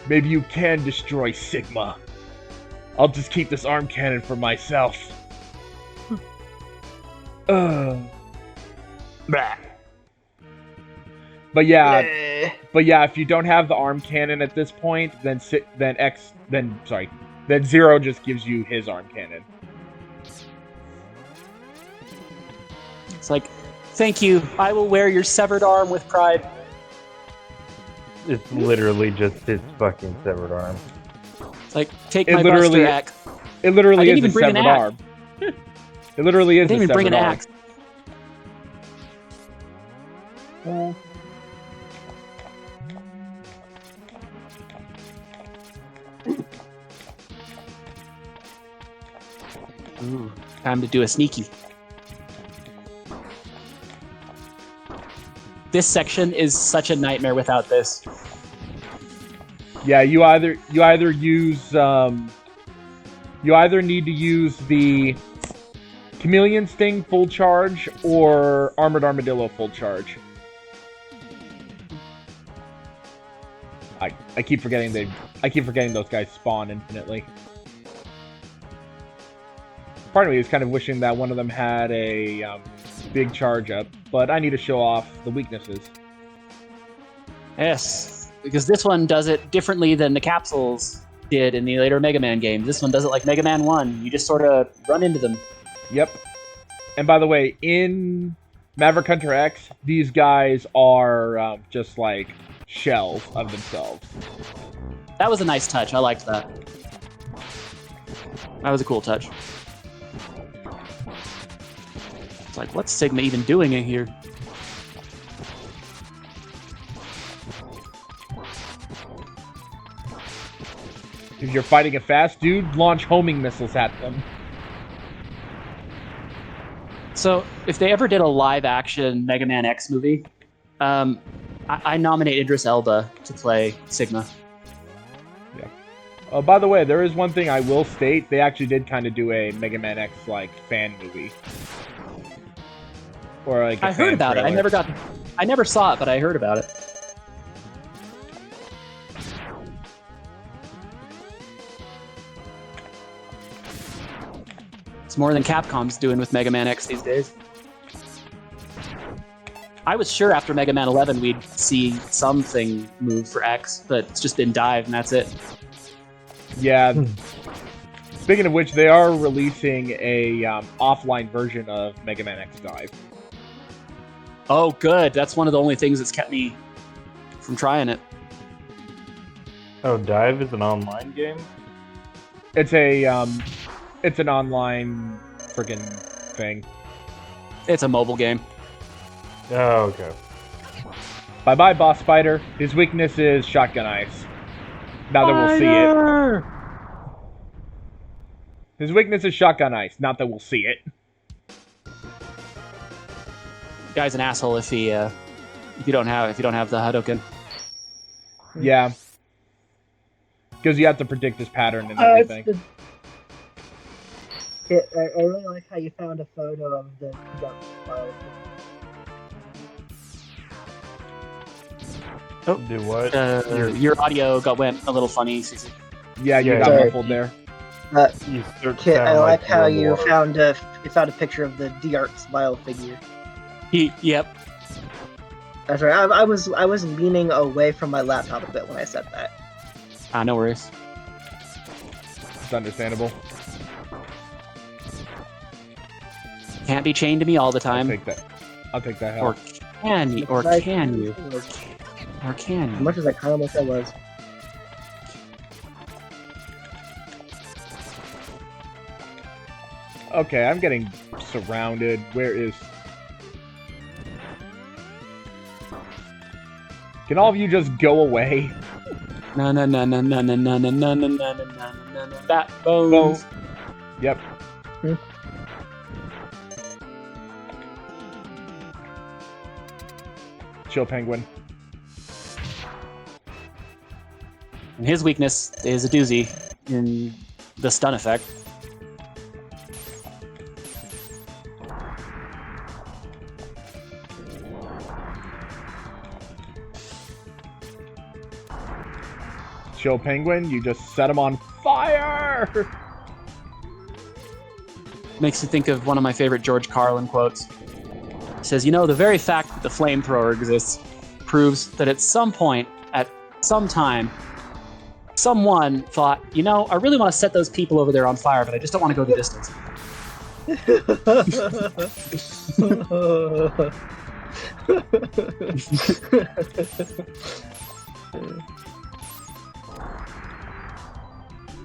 Maybe you can destroy Sigma. I'll just keep this arm cannon for myself. Blah. But yeah, if you don't have the arm cannon at this point, then Zero just gives you his arm cannon. It's like, thank you. I will wear your severed arm with pride. It's literally just his fucking severed arm. It's like, take my Buster X. It literally is even a bring an severed axe. arm. It literally is I didn't a even bring an severed arm. axe. Ooh, time to do a sneaky. This section is such a nightmare without this. Yeah, you either use you either need to use the Chameleon Sting full charge or Armored Armadillo full charge. I keep forgetting those guys spawn infinitely. Part of me is kind of wishing that one of them had a big charge up, but I need to show off the weaknesses. Yes, because this one does it differently than the capsules did in the later Mega Man games. This one does it like Mega Man 1. You just sort of run into them. Yep. And by the way, in Maverick Hunter X, these guys are just like shells of themselves. That was a nice touch. I liked that. That was a cool touch. It's like, what's Sigma even doing in here? If you're fighting a fast dude, launch homing missiles at them. So, if they ever did a live-action Mega Man X movie, I nominate Idris Elba to play Sigma. Yeah. By the way, there is one thing I will state. They actually did kind of do a Mega Man X like fan movie. Or like I heard about it. I never saw it, but I heard about it. It's more than Capcom's doing with Mega Man X these days. I was sure after Mega Man 11 we'd see something move for X, but it's just been Dive and that's it. Yeah. Speaking of which, they are releasing a offline version of Mega Man X Dive. Oh, good. That's one of the only things that's kept me from trying it. Oh, Dive is an online game? It's an online friggin' thing. It's a mobile game. Oh, okay. Bye-bye, Boss Spider. His weakness is shotgun ice. Now that we'll see it. His weakness is shotgun ice. Not that we'll see it. Guy's an asshole if you don't have the Hadouken. Yeah. Because you have to predict his pattern and everything. I really like how you found a photo of the file. Oh, do what? Your audio went a little funny, Susie. Yeah, you got Sorry. muffled there. Kit, I like how you found a picture of the D-Arts Vile figure. Yep. That's right. I was leaning away from my laptop a bit when I said that. No worries. It's understandable. Can't be chained to me all the time. I'll take that Or help. can you? Or can you? Or can As you? much as I kind of wish I was. Okay, I'm getting surrounded. Where is... Can all of you just go away? No. Bat bones. Yep. Chill Penguin. And his weakness is a doozy in the stun effect. chill penguin, you just set him on fire! Makes you think of one of my favorite George Carlin quotes. He says, the very fact that the flamethrower exists proves that at some point, at some time, someone thought, I really want to set those people over there on fire, but I just don't want to go the distance.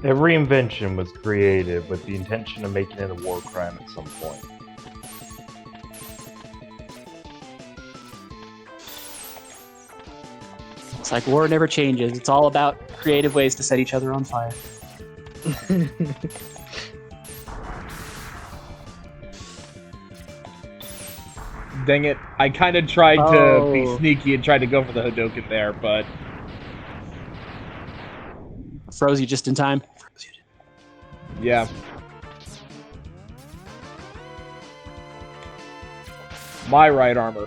Every invention was created with the intention of making it a war crime at some point. It's like war never changes. It's all about creative ways to set each other on fire. Dang it. I kind of tried to be sneaky and tried to go for the Hadouken there, but... Froze you just in time. Yeah. My right armor.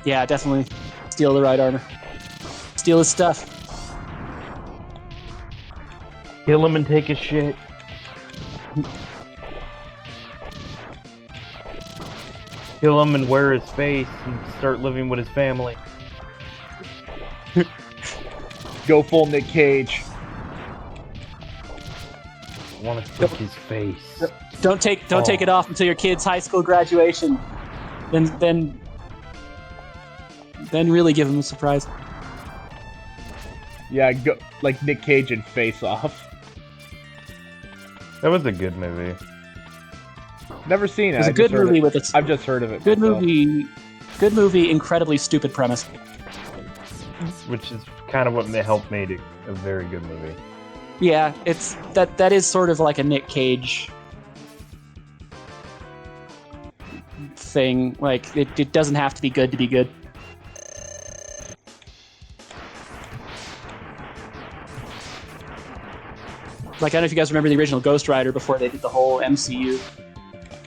Yeah, definitely. Steal the right armor. Steal his stuff. Kill him and take his shit. Kill him and wear his face and start living with his family. Go full Nick Cage. I want to stick his face. Don't take it off until your kid's high school graduation. Then really give him a surprise. Yeah, go like Nick Cage and Face Off. That was a good movie. Never seen it. It was a good movie with its. I've just heard of it. Good movie. Good movie. Incredibly stupid premise. Which is kind of what helped make it a very good movie. Yeah, it's that is sort of like a Nick Cage thing. Like it doesn't have to be good to be good. Like, I don't know if you guys remember the original Ghost Rider before they did the whole MCU.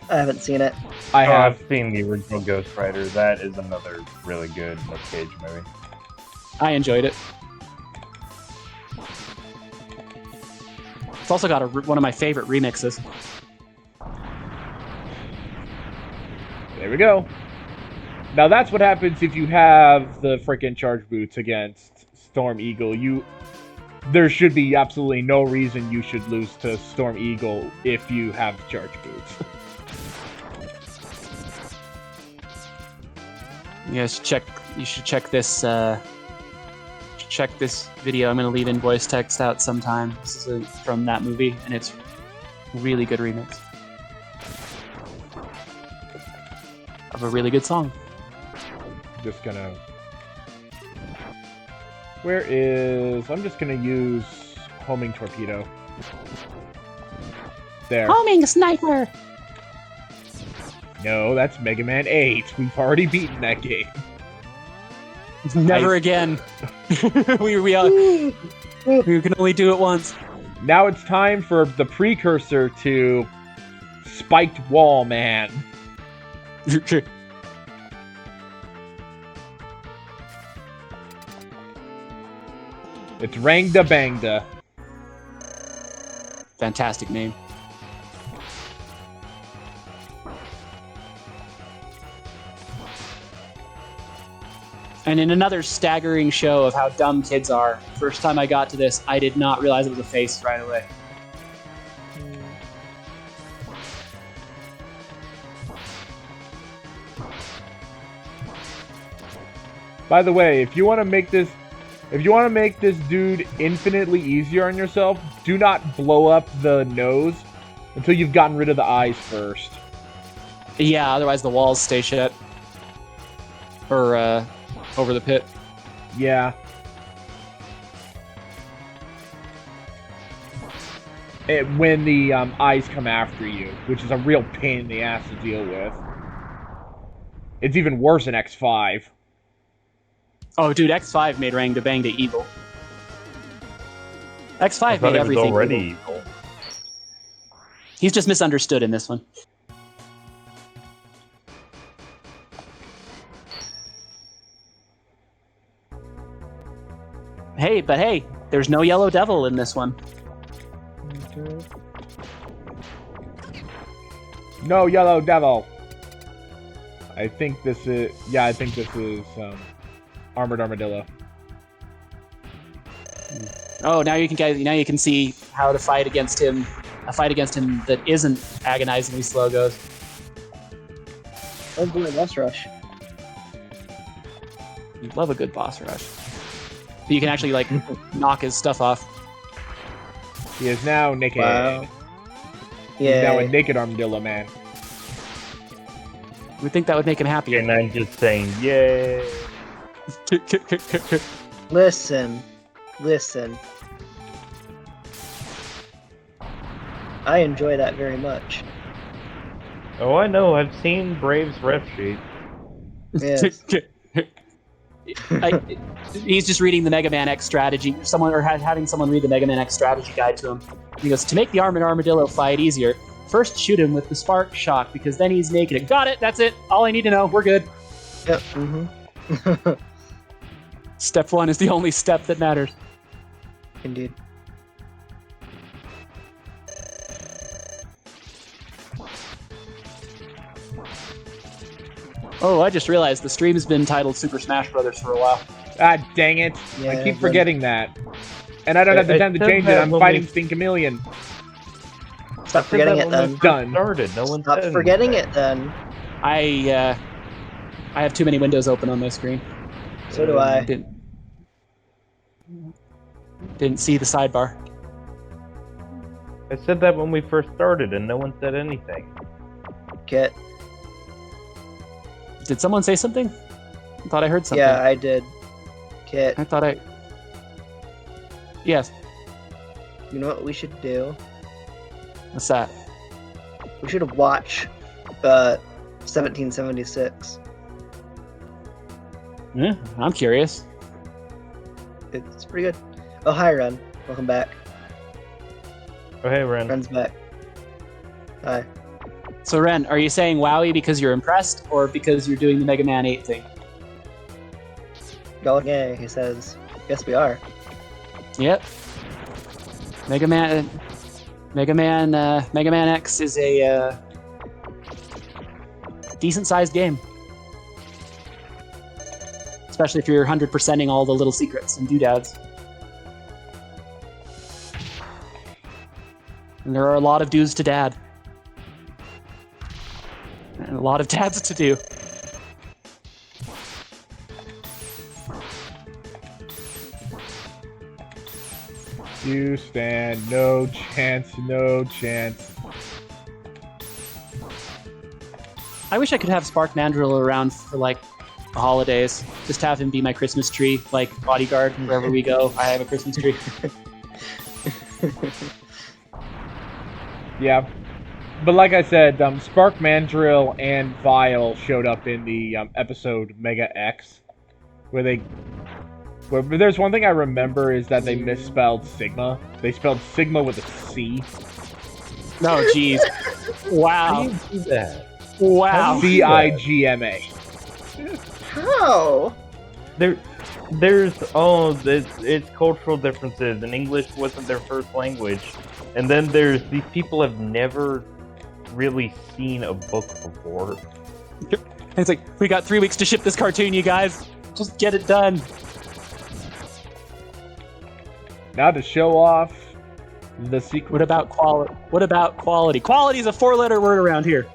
I haven't seen it. I have. I've seen the original Ghost Rider. That is another really good Nick Cage movie. I enjoyed it. It's also got one of my favorite remixes. There we go. Now that's what happens if you have the frickin' charge boots against Storm Eagle. There should be absolutely no reason you should lose to Storm Eagle if you have charge boots. You should check this. Check this video. I'm gonna leave in voice text out sometime. This is from that movie, and it's a really good remix of a really good song. Just gonna. I'm just gonna use homing torpedo. There. Homing sniper. No, that's Megaman 8. We've already beaten that game. Never again. we can only do it once. Now it's time for the precursor to Spiked Wall Man. It's Rangda Bangda. Fantastic name. And in another staggering show of how dumb kids are, first time I got to this, I did not realize it was a face right away. By the way, if you want to make this dude infinitely easier on yourself, do not blow up the nose until you've gotten rid of the eyes first. Yeah, otherwise the walls stay shut. Or, over the pit. Yeah. When the eyes come after you, which is a real pain in the ass to deal with. It's even worse in X5. Oh, dude, X5 made Rangda Bangda evil. X5 made he everything was already evil. He's just misunderstood in this one. great, but hey, there's no Yellow Devil in this one. No Yellow Devil. I think this is Armored Armadillo. Oh, now you can see how to fight against him. A fight against him that isn't agonizingly slow goes. Oh boy, boss rush. You love a good boss rush. So you can actually like knock his stuff off. He is now naked. Wow. He's now a Yeah. naked armadillo man. You would think that would make him happier. And I'm just saying, yay. Listen. I enjoy that very much. Oh, I know. I've seen Brave's ref sheet. Yes. He's just reading the Mega Man X strategy. Having someone read the Mega Man X strategy guide to him. He goes, to make the Armored Armadillo fight easier, first shoot him with the spark shock because then he's naked. Got it. That's it. All I need to know. We're good. Yep. Step 1 is the only step that matters. Indeed. Oh, I just realized the stream has been titled Super Smash Brothers for a while. Ah, dang it. Yeah, I keep but- forgetting that. And I don't have the I time to said change it. that I'm when fighting we- Sting Chameleon. Stop forgetting it then. Done. Started. No one Stop said forgetting anything. it then. I have too many windows open on my screen. So do I. Didn't see the sidebar. I said that when we first started, and no one said anything. Kit. Did someone say something? I thought I heard something. Yeah, I did. Kit. I thought I... Yes. You know what we should do? What's that? We should watch 1776. Yeah, I'm curious. It's pretty good. Oh, hi, Ren. Welcome back. Oh, hey, Ren. Ren's back. Hi. So Ren, are you saying wowie because you're impressed or because you're doing the Mega Man 8 thing? Go yay, he says. Yes, we are. Yep. Mega Man X is a decent-sized game. Especially if you're 100%ing all the little secrets and doodads. And there are a lot of do's to dad. And a lot of dads to do. You stand no chance, no chance. I wish I could have Spark Mandrill around for like the holidays. Just have him be my Christmas tree, like bodyguard wherever we go. I have a Christmas tree. Yeah. But like I said, Spark Mandrill and Vile showed up in the episode Mega X, where there's one thing I remember is that they misspelled Sigma. They spelled Sigma with a C. No, jeez. How do Wow. you do that? Wow. Cigma. How? It's cultural differences, and English wasn't their first language. And then there's these people have never really seen a book before. It's like, we got 3 weeks to ship this cartoon, you guys. Just get it done. Now to show off the secret. What about quality? What about quality? Quality is a 4-letter word around here.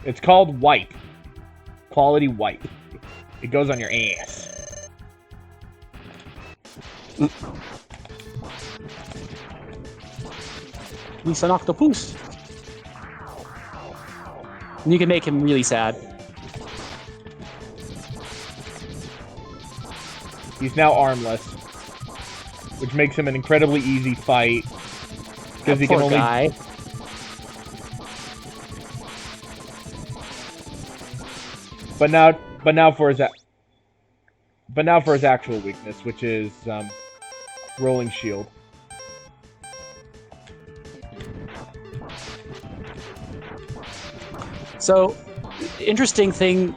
It's called wipe. Quality wipe. It goes on your ass. He's an octopus. And you can make him really sad. He's now armless, which makes him an incredibly easy fight because he can Poor only. guy. But now for his actual weakness, which is rolling shield. So, interesting thing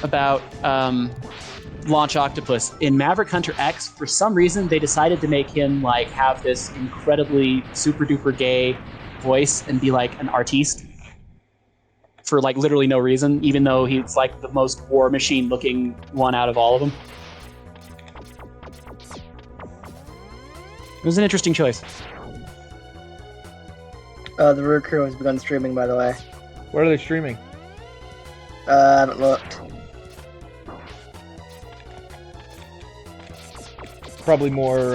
about Launch Octopus. In Maverick Hunter X, for some reason, they decided to make him like have this incredibly super duper gay voice and be like an artiste for like literally no reason, even though he's like the most war machine looking one out of all of them. It was an interesting choice. The Road Crew has begun streaming, by the way. Where are they streaming? I haven't looked. Probably more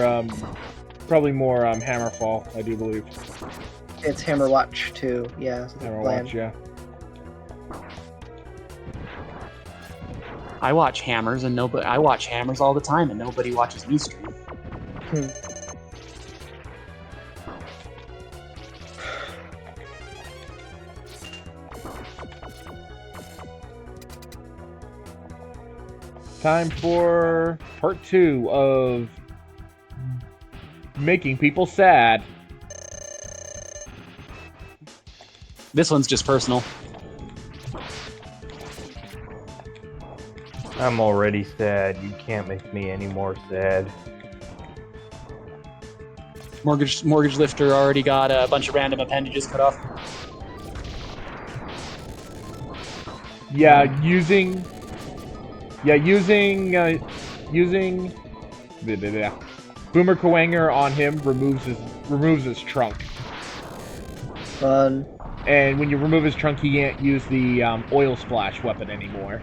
Hammerfall, I do believe. It's Hammerwatch 2, yeah. That's the plan. Hammerwatch, yeah. I watch Hammers and nobody. I watch Hammers all the time and nobody watches me stream. Time for part 2 of making people sad. This one's just personal. I'm already sad. You can't make me any more sad. Mortgage lifter already got a bunch of random appendages cut off. Yeah, using Boomer Kawanger on him removes his trunk. Fun. And when you remove his trunk, he can't use the oil splash weapon anymore.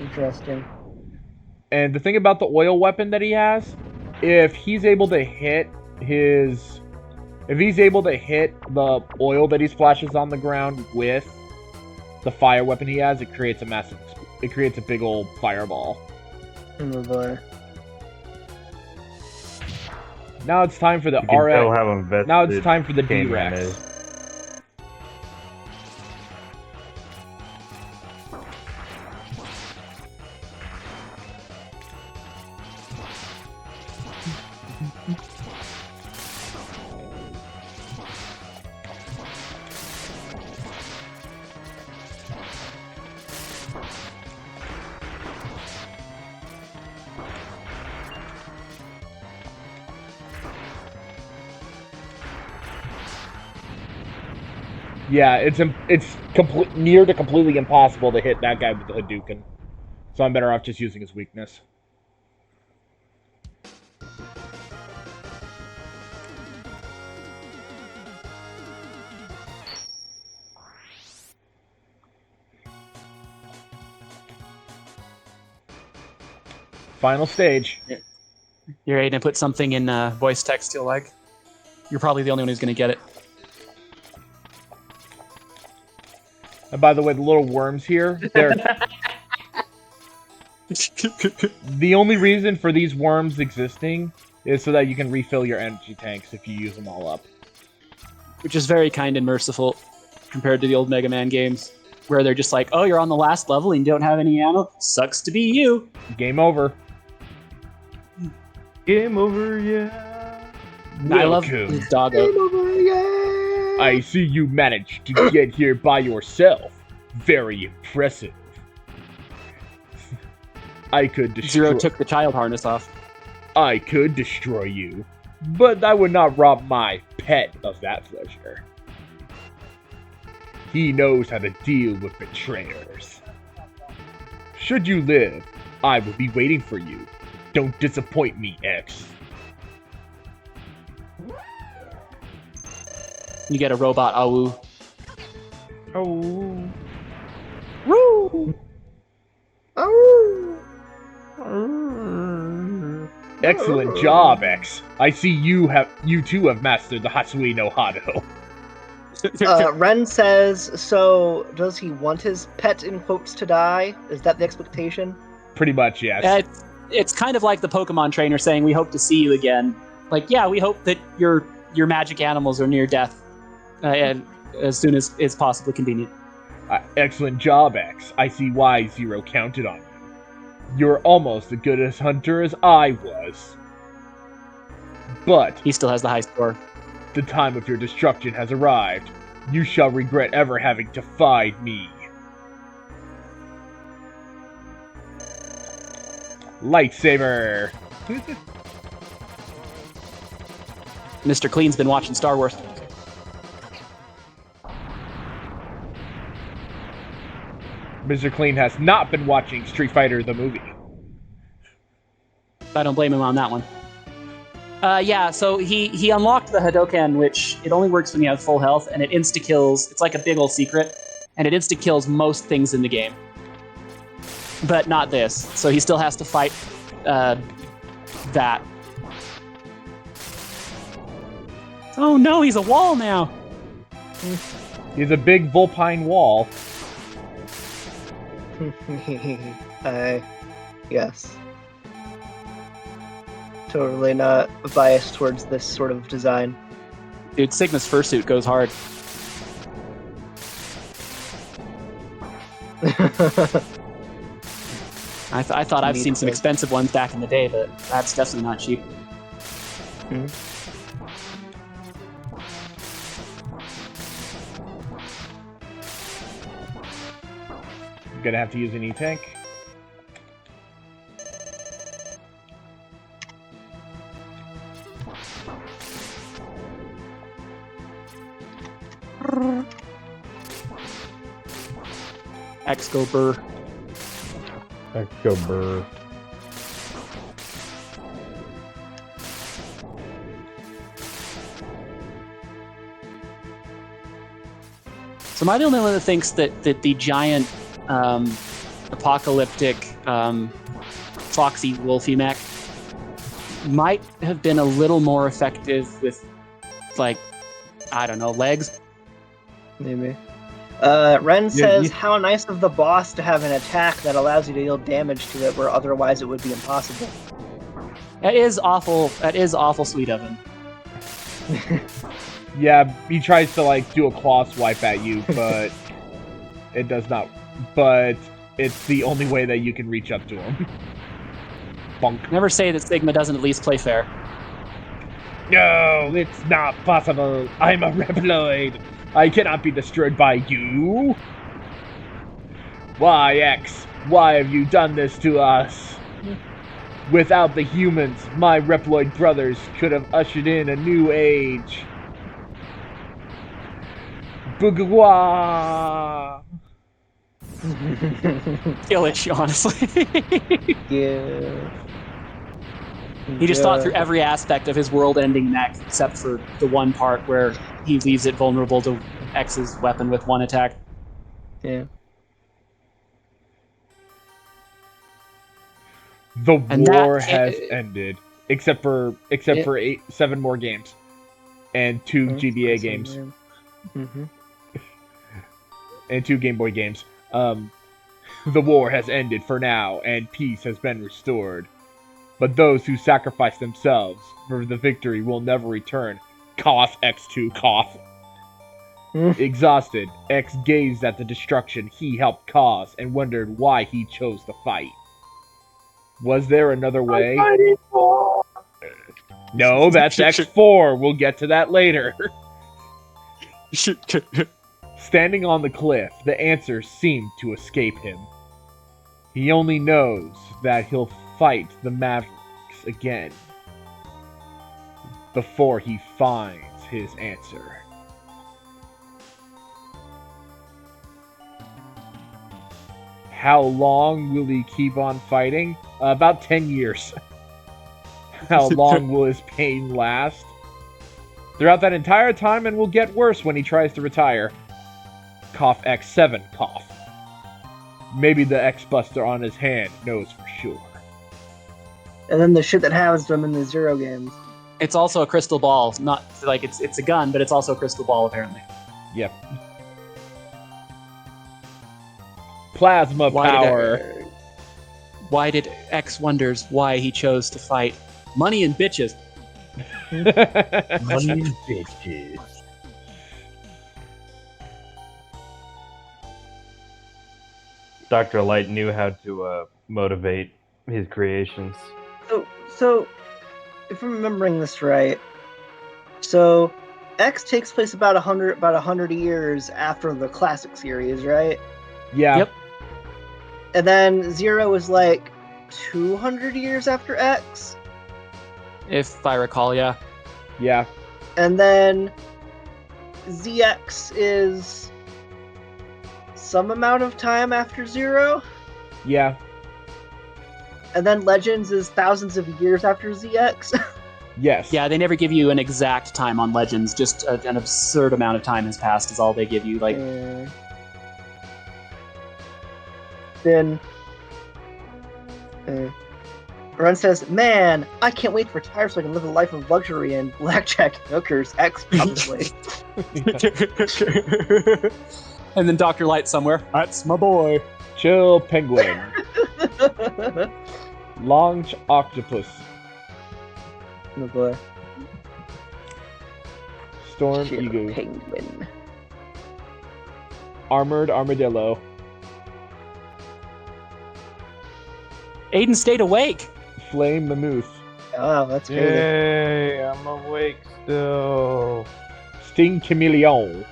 Interesting. And the thing about the oil weapon that he has, if he's able to hit the oil that he splashes on the ground with the fire weapon he has, it creates a big old fireball. Oh boy. Now it's time for the You can RX. tell how invested Now it's time for the Canine D-Rex. is. Yeah, it's near to completely impossible to hit that guy with the Hadouken. So I'm better off just using his weakness. Final stage. You're ready to put something in voice text you'll like. You're probably the only one who's going to get it. And by the way, the little worms here, they're... The only reason for these worms existing is so that you can refill your energy tanks if you use them all up. Which is very kind and merciful compared to the old Mega Man games, where they're just like, oh, you're on the last level and you don't have any ammo? Sucks to be you. Game over. Game over, yeah. I love Welcome. his doggo. I see you managed to get here by yourself. Very impressive. I could destroy... Zero took the child harness off. I could destroy you, but I would not rob my pet of that pleasure. He knows how to deal with betrayers. Should you live, I will be waiting for you. Don't disappoint me, X. You get a robot AWU. Oh. Woo! Excellent job, X. I see you too have mastered the Hatsui no Hado. Ren says, so does he want his pet in quotes to die? Is that the expectation? Pretty much, yes. It's kind of like the Pokemon trainer saying, we hope to see you again. Like, yeah, we hope that your magic animals are near death as soon as is possibly convenient. Excellent job, X. I see why Zero counted on you. You're almost as good a hunter as I was. But He still has the high score. the time of your destruction has arrived. You shall regret ever having defied me. Lightsaber. Mr. Clean's been watching Star Wars. Mr. Clean has not been watching Street Fighter the movie. I don't blame him on that one. Yeah, so he unlocked the Hadoken, which it only works when you have full health, and it insta-kills. It's like a big old secret, and it insta-kills most things in the game. But not this, so he still has to fight that. Oh no, he's a wall now! He's a big vulpine wall. Yes. Totally not biased towards this sort of design. Dude, Sigma's fursuit goes hard. I thought I've seen some expensive ones back in the day, but that's definitely not cheap. Mm-hmm. Gonna have to use an E-Tank. X-Go-Burr. Let's go, Burr. So am I the only one that thinks that the giant apocalyptic foxy wolfy mech might have been a little more effective with, like, I don't know, legs? Maybe. Ren says, how nice of the boss to have an attack that allows you to deal damage to it where otherwise it would be impossible. That is awful. That is awful sweet of him. Yeah, he tries to, like, do a claw swipe at you, but it does not. But it's the only way that you can reach up to him. Bonk. Never say that Sigma doesn't at least play fair. No, it's not possible. I'm a Reploid. I cannot be destroyed by you. Why, X? Why have you done this to us? Without the humans, my Reploid brothers could have ushered in a new age. Bourgeois. Illich, honestly. Yeah. He just thought through every aspect of his world-ending mech, except for the one part where he leaves it vulnerable to X's weapon with one attack. Yeah. The And war that- has ended, except for 7 more games, and 2 GBA games, Mm-hmm. and 2 Game Boy games. The war has ended for now, and peace has been restored. But those who sacrifice themselves for the victory will never return. Cough, X2, cough. Exhausted, X gazed at the destruction he helped cause and wondered why he chose to fight. Was there another way? No, that's X4. We'll get to that later. Standing on the cliff, the answer seemed to escape him. He only knows that he'll fight the Mavericks again before he finds his answer. How long will he keep on fighting? About 10 years. How long will his pain last? Throughout that entire time, and will get worse when he tries to retire. Cough X7, cough. Maybe the X-Buster on his hand knows for sure. And then the shit that happens to him in the Zero games. It's also a crystal ball. Not like it's a gun, but it's also a crystal ball, apparently. Yep. Plasma power. Why did X wonders why he chose to fight? Money and bitches. Money and bitches. Dr. Light knew how to motivate his creations. So, if I'm remembering this right, so X takes place about 100 years after the classic series, right? Yeah. Yep. And then Zero is like 200 years after X. If I recall, yeah. Yeah. And then ZX is some amount of time after 0. Yeah. And then Legends is thousands of years after ZX. Yes. Yeah, they never give you an exact time on Legends. Just an absurd amount of time has passed is all they give you. Like, Then Run says, "Man, I can't wait to retire so I can live a life of luxury and blackjack and hookers." X probably. and then Dr. Light somewhere. That's my boy. Chill penguin. Launch octopus. Oh boy. Storm Chill egu. penguin. Armored armadillo. Aiden stayed awake. Flame mammoth. Oh, that's crazy. Yay, I'm awake still. Sting chameleon.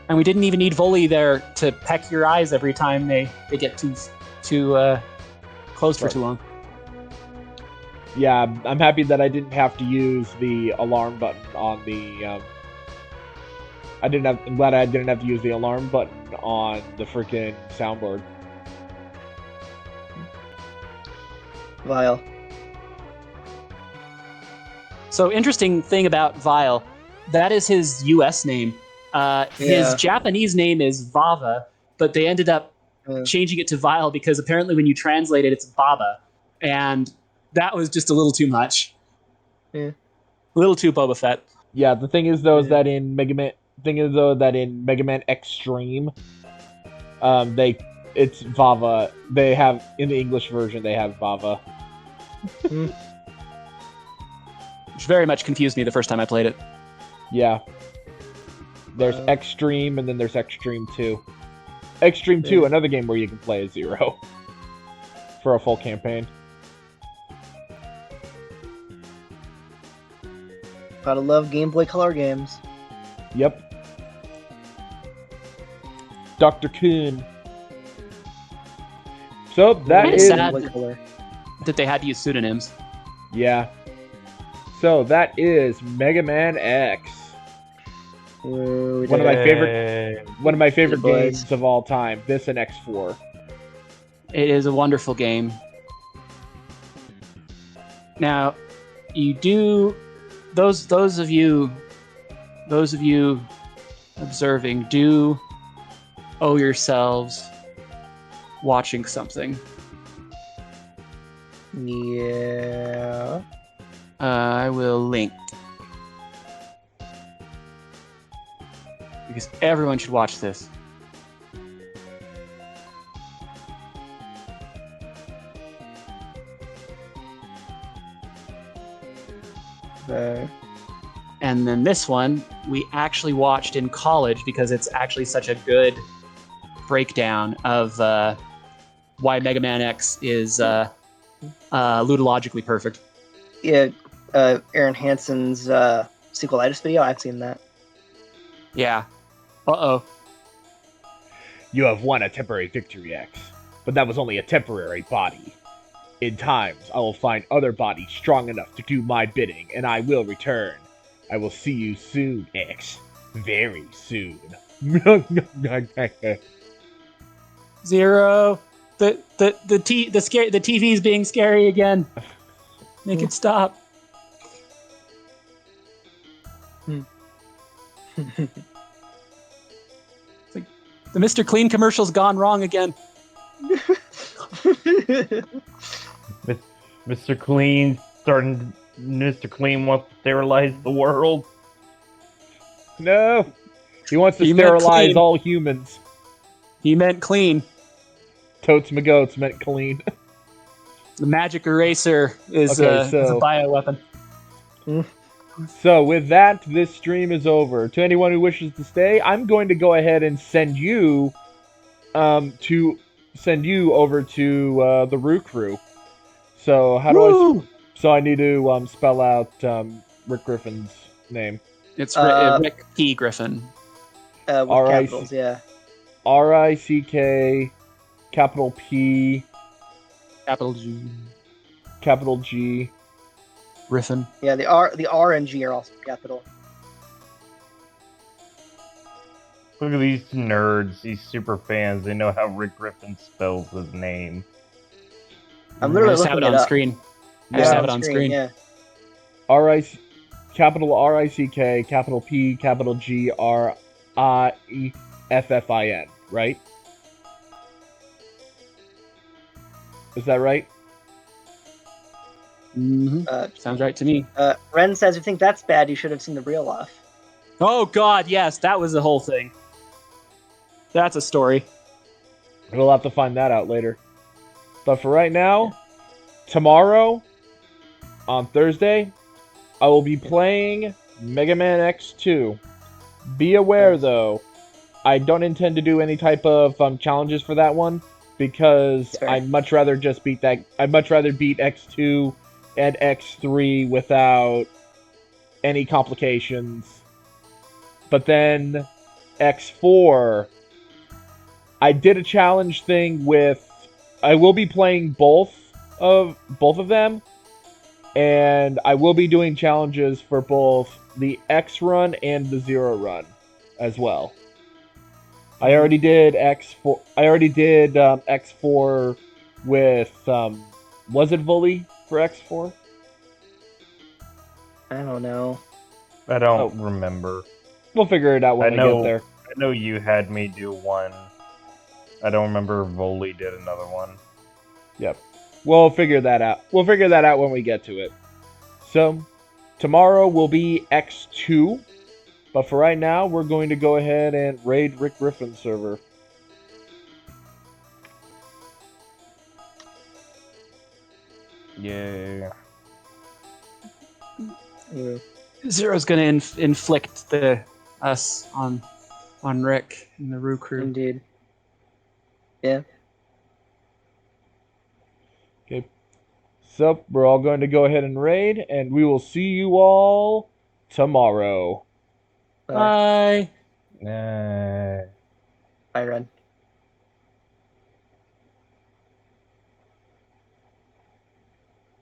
And we didn't even need Volley there to peck your eyes every time they get too close for too long. Yeah, I'm happy that I didn't have to use the alarm button on the. I'm glad I didn't have to use the alarm button on the freaking soundboard. Vile. So interesting thing about Vile, that is his U.S. name. His Japanese name is Vava, but they ended up changing it to Vile because apparently when you translate it, it's Baba, and that was just a little too much. Yeah. A little too Boba Fett. Yeah, the thing is though is that in Megaman Extreme, it's Vava. They have in the English version they have Vava. Which very much confused me the first time I played it. Yeah. There's Extreme and then there's Extreme 2. Extreme 2, another game where you can play as Zero for a full campaign. Gotta love Game Boy Color games. Yep. Dr. Kuhn. So that It's is sad that they had to use pseudonyms. yeah. So that is Mega Man X. Ooh, One of my favorite boys. games of all time. This and X4. It is a wonderful game. Now, you do those of you observing do owe yourselves watching something. Yeah. I will link. Because everyone should watch this. And then this one, we actually watched in college because it's actually such a good breakdown of why Mega Man X is ludologically perfect. Yeah, Aaron Hansen's sequelitis video. I've seen that. Yeah. Uh-oh. You have won a temporary victory, X. But that was only a temporary body. In times, I will find other bodies strong enough to do my bidding, and I will return. I will see you soon, X. Very soon. Zero. The TV's being scary again. Make it stop. It's like the Mr. Clean commercial's gone wrong again. Mr. Clean Mr. Clean wants to sterilize the world. No! He wants to He meant sterilize clean. all humans. He meant clean. Totes McGoats meant clean. The magic eraser is, Okay, is a bioweapon. So with that, this stream is over. To anyone who wishes to stay, I'm going to go ahead and send you over to the Roo Crew. So how do I need to spell out Rick Griffin's name? It's Rick P. Griffin. With capitals, yeah. R-I-C-K, capital P, Capital G. Capital G. Griffin. Yeah, the R and G are also capital. Look at these nerds, these super fans. They know how Rick Griffin spells his name. I'm I literally just have looking it on it up. screen. I Yeah. just have it on screen. Yeah. R-I-C, capital R-I-C-K, capital P, capital G, R-I-F-F-I-N, right? Is that right? Mm-hmm. Sounds right to me. Ren says, if you think that's bad, you should have seen the real off. Oh God, yes, that was the whole thing. That's a story. We'll have to find that out later. But for right now, tomorrow, on Thursday, I will be playing Mega Man X2. Be aware, though, I don't intend to do any type of challenges for that one because Fair. I'd much rather just beat that. I'd much rather beat X2 and X3 without any complications. But then X4, I did a challenge thing with. I will be playing both of them, and I will be doing challenges for both the X run and the Zero run as well. I already did X4. I already did X4 with was it Vully for X4? I don't know. I don't remember. We'll figure it out when we get there. I know you had me do one. I don't remember if Voley did another one. Yep. We'll figure that out. We'll figure that out when we get to it. So, tomorrow will be X2. But for right now, we're going to go ahead and raid Rick Griffin's server. Yeah. Zero's gonna inflict us on Rick and the Roo crew. Indeed. Yeah. Okay. So, we're all going to go ahead and raid, and we will see you all tomorrow. Bye. Nah. Bye, Ren.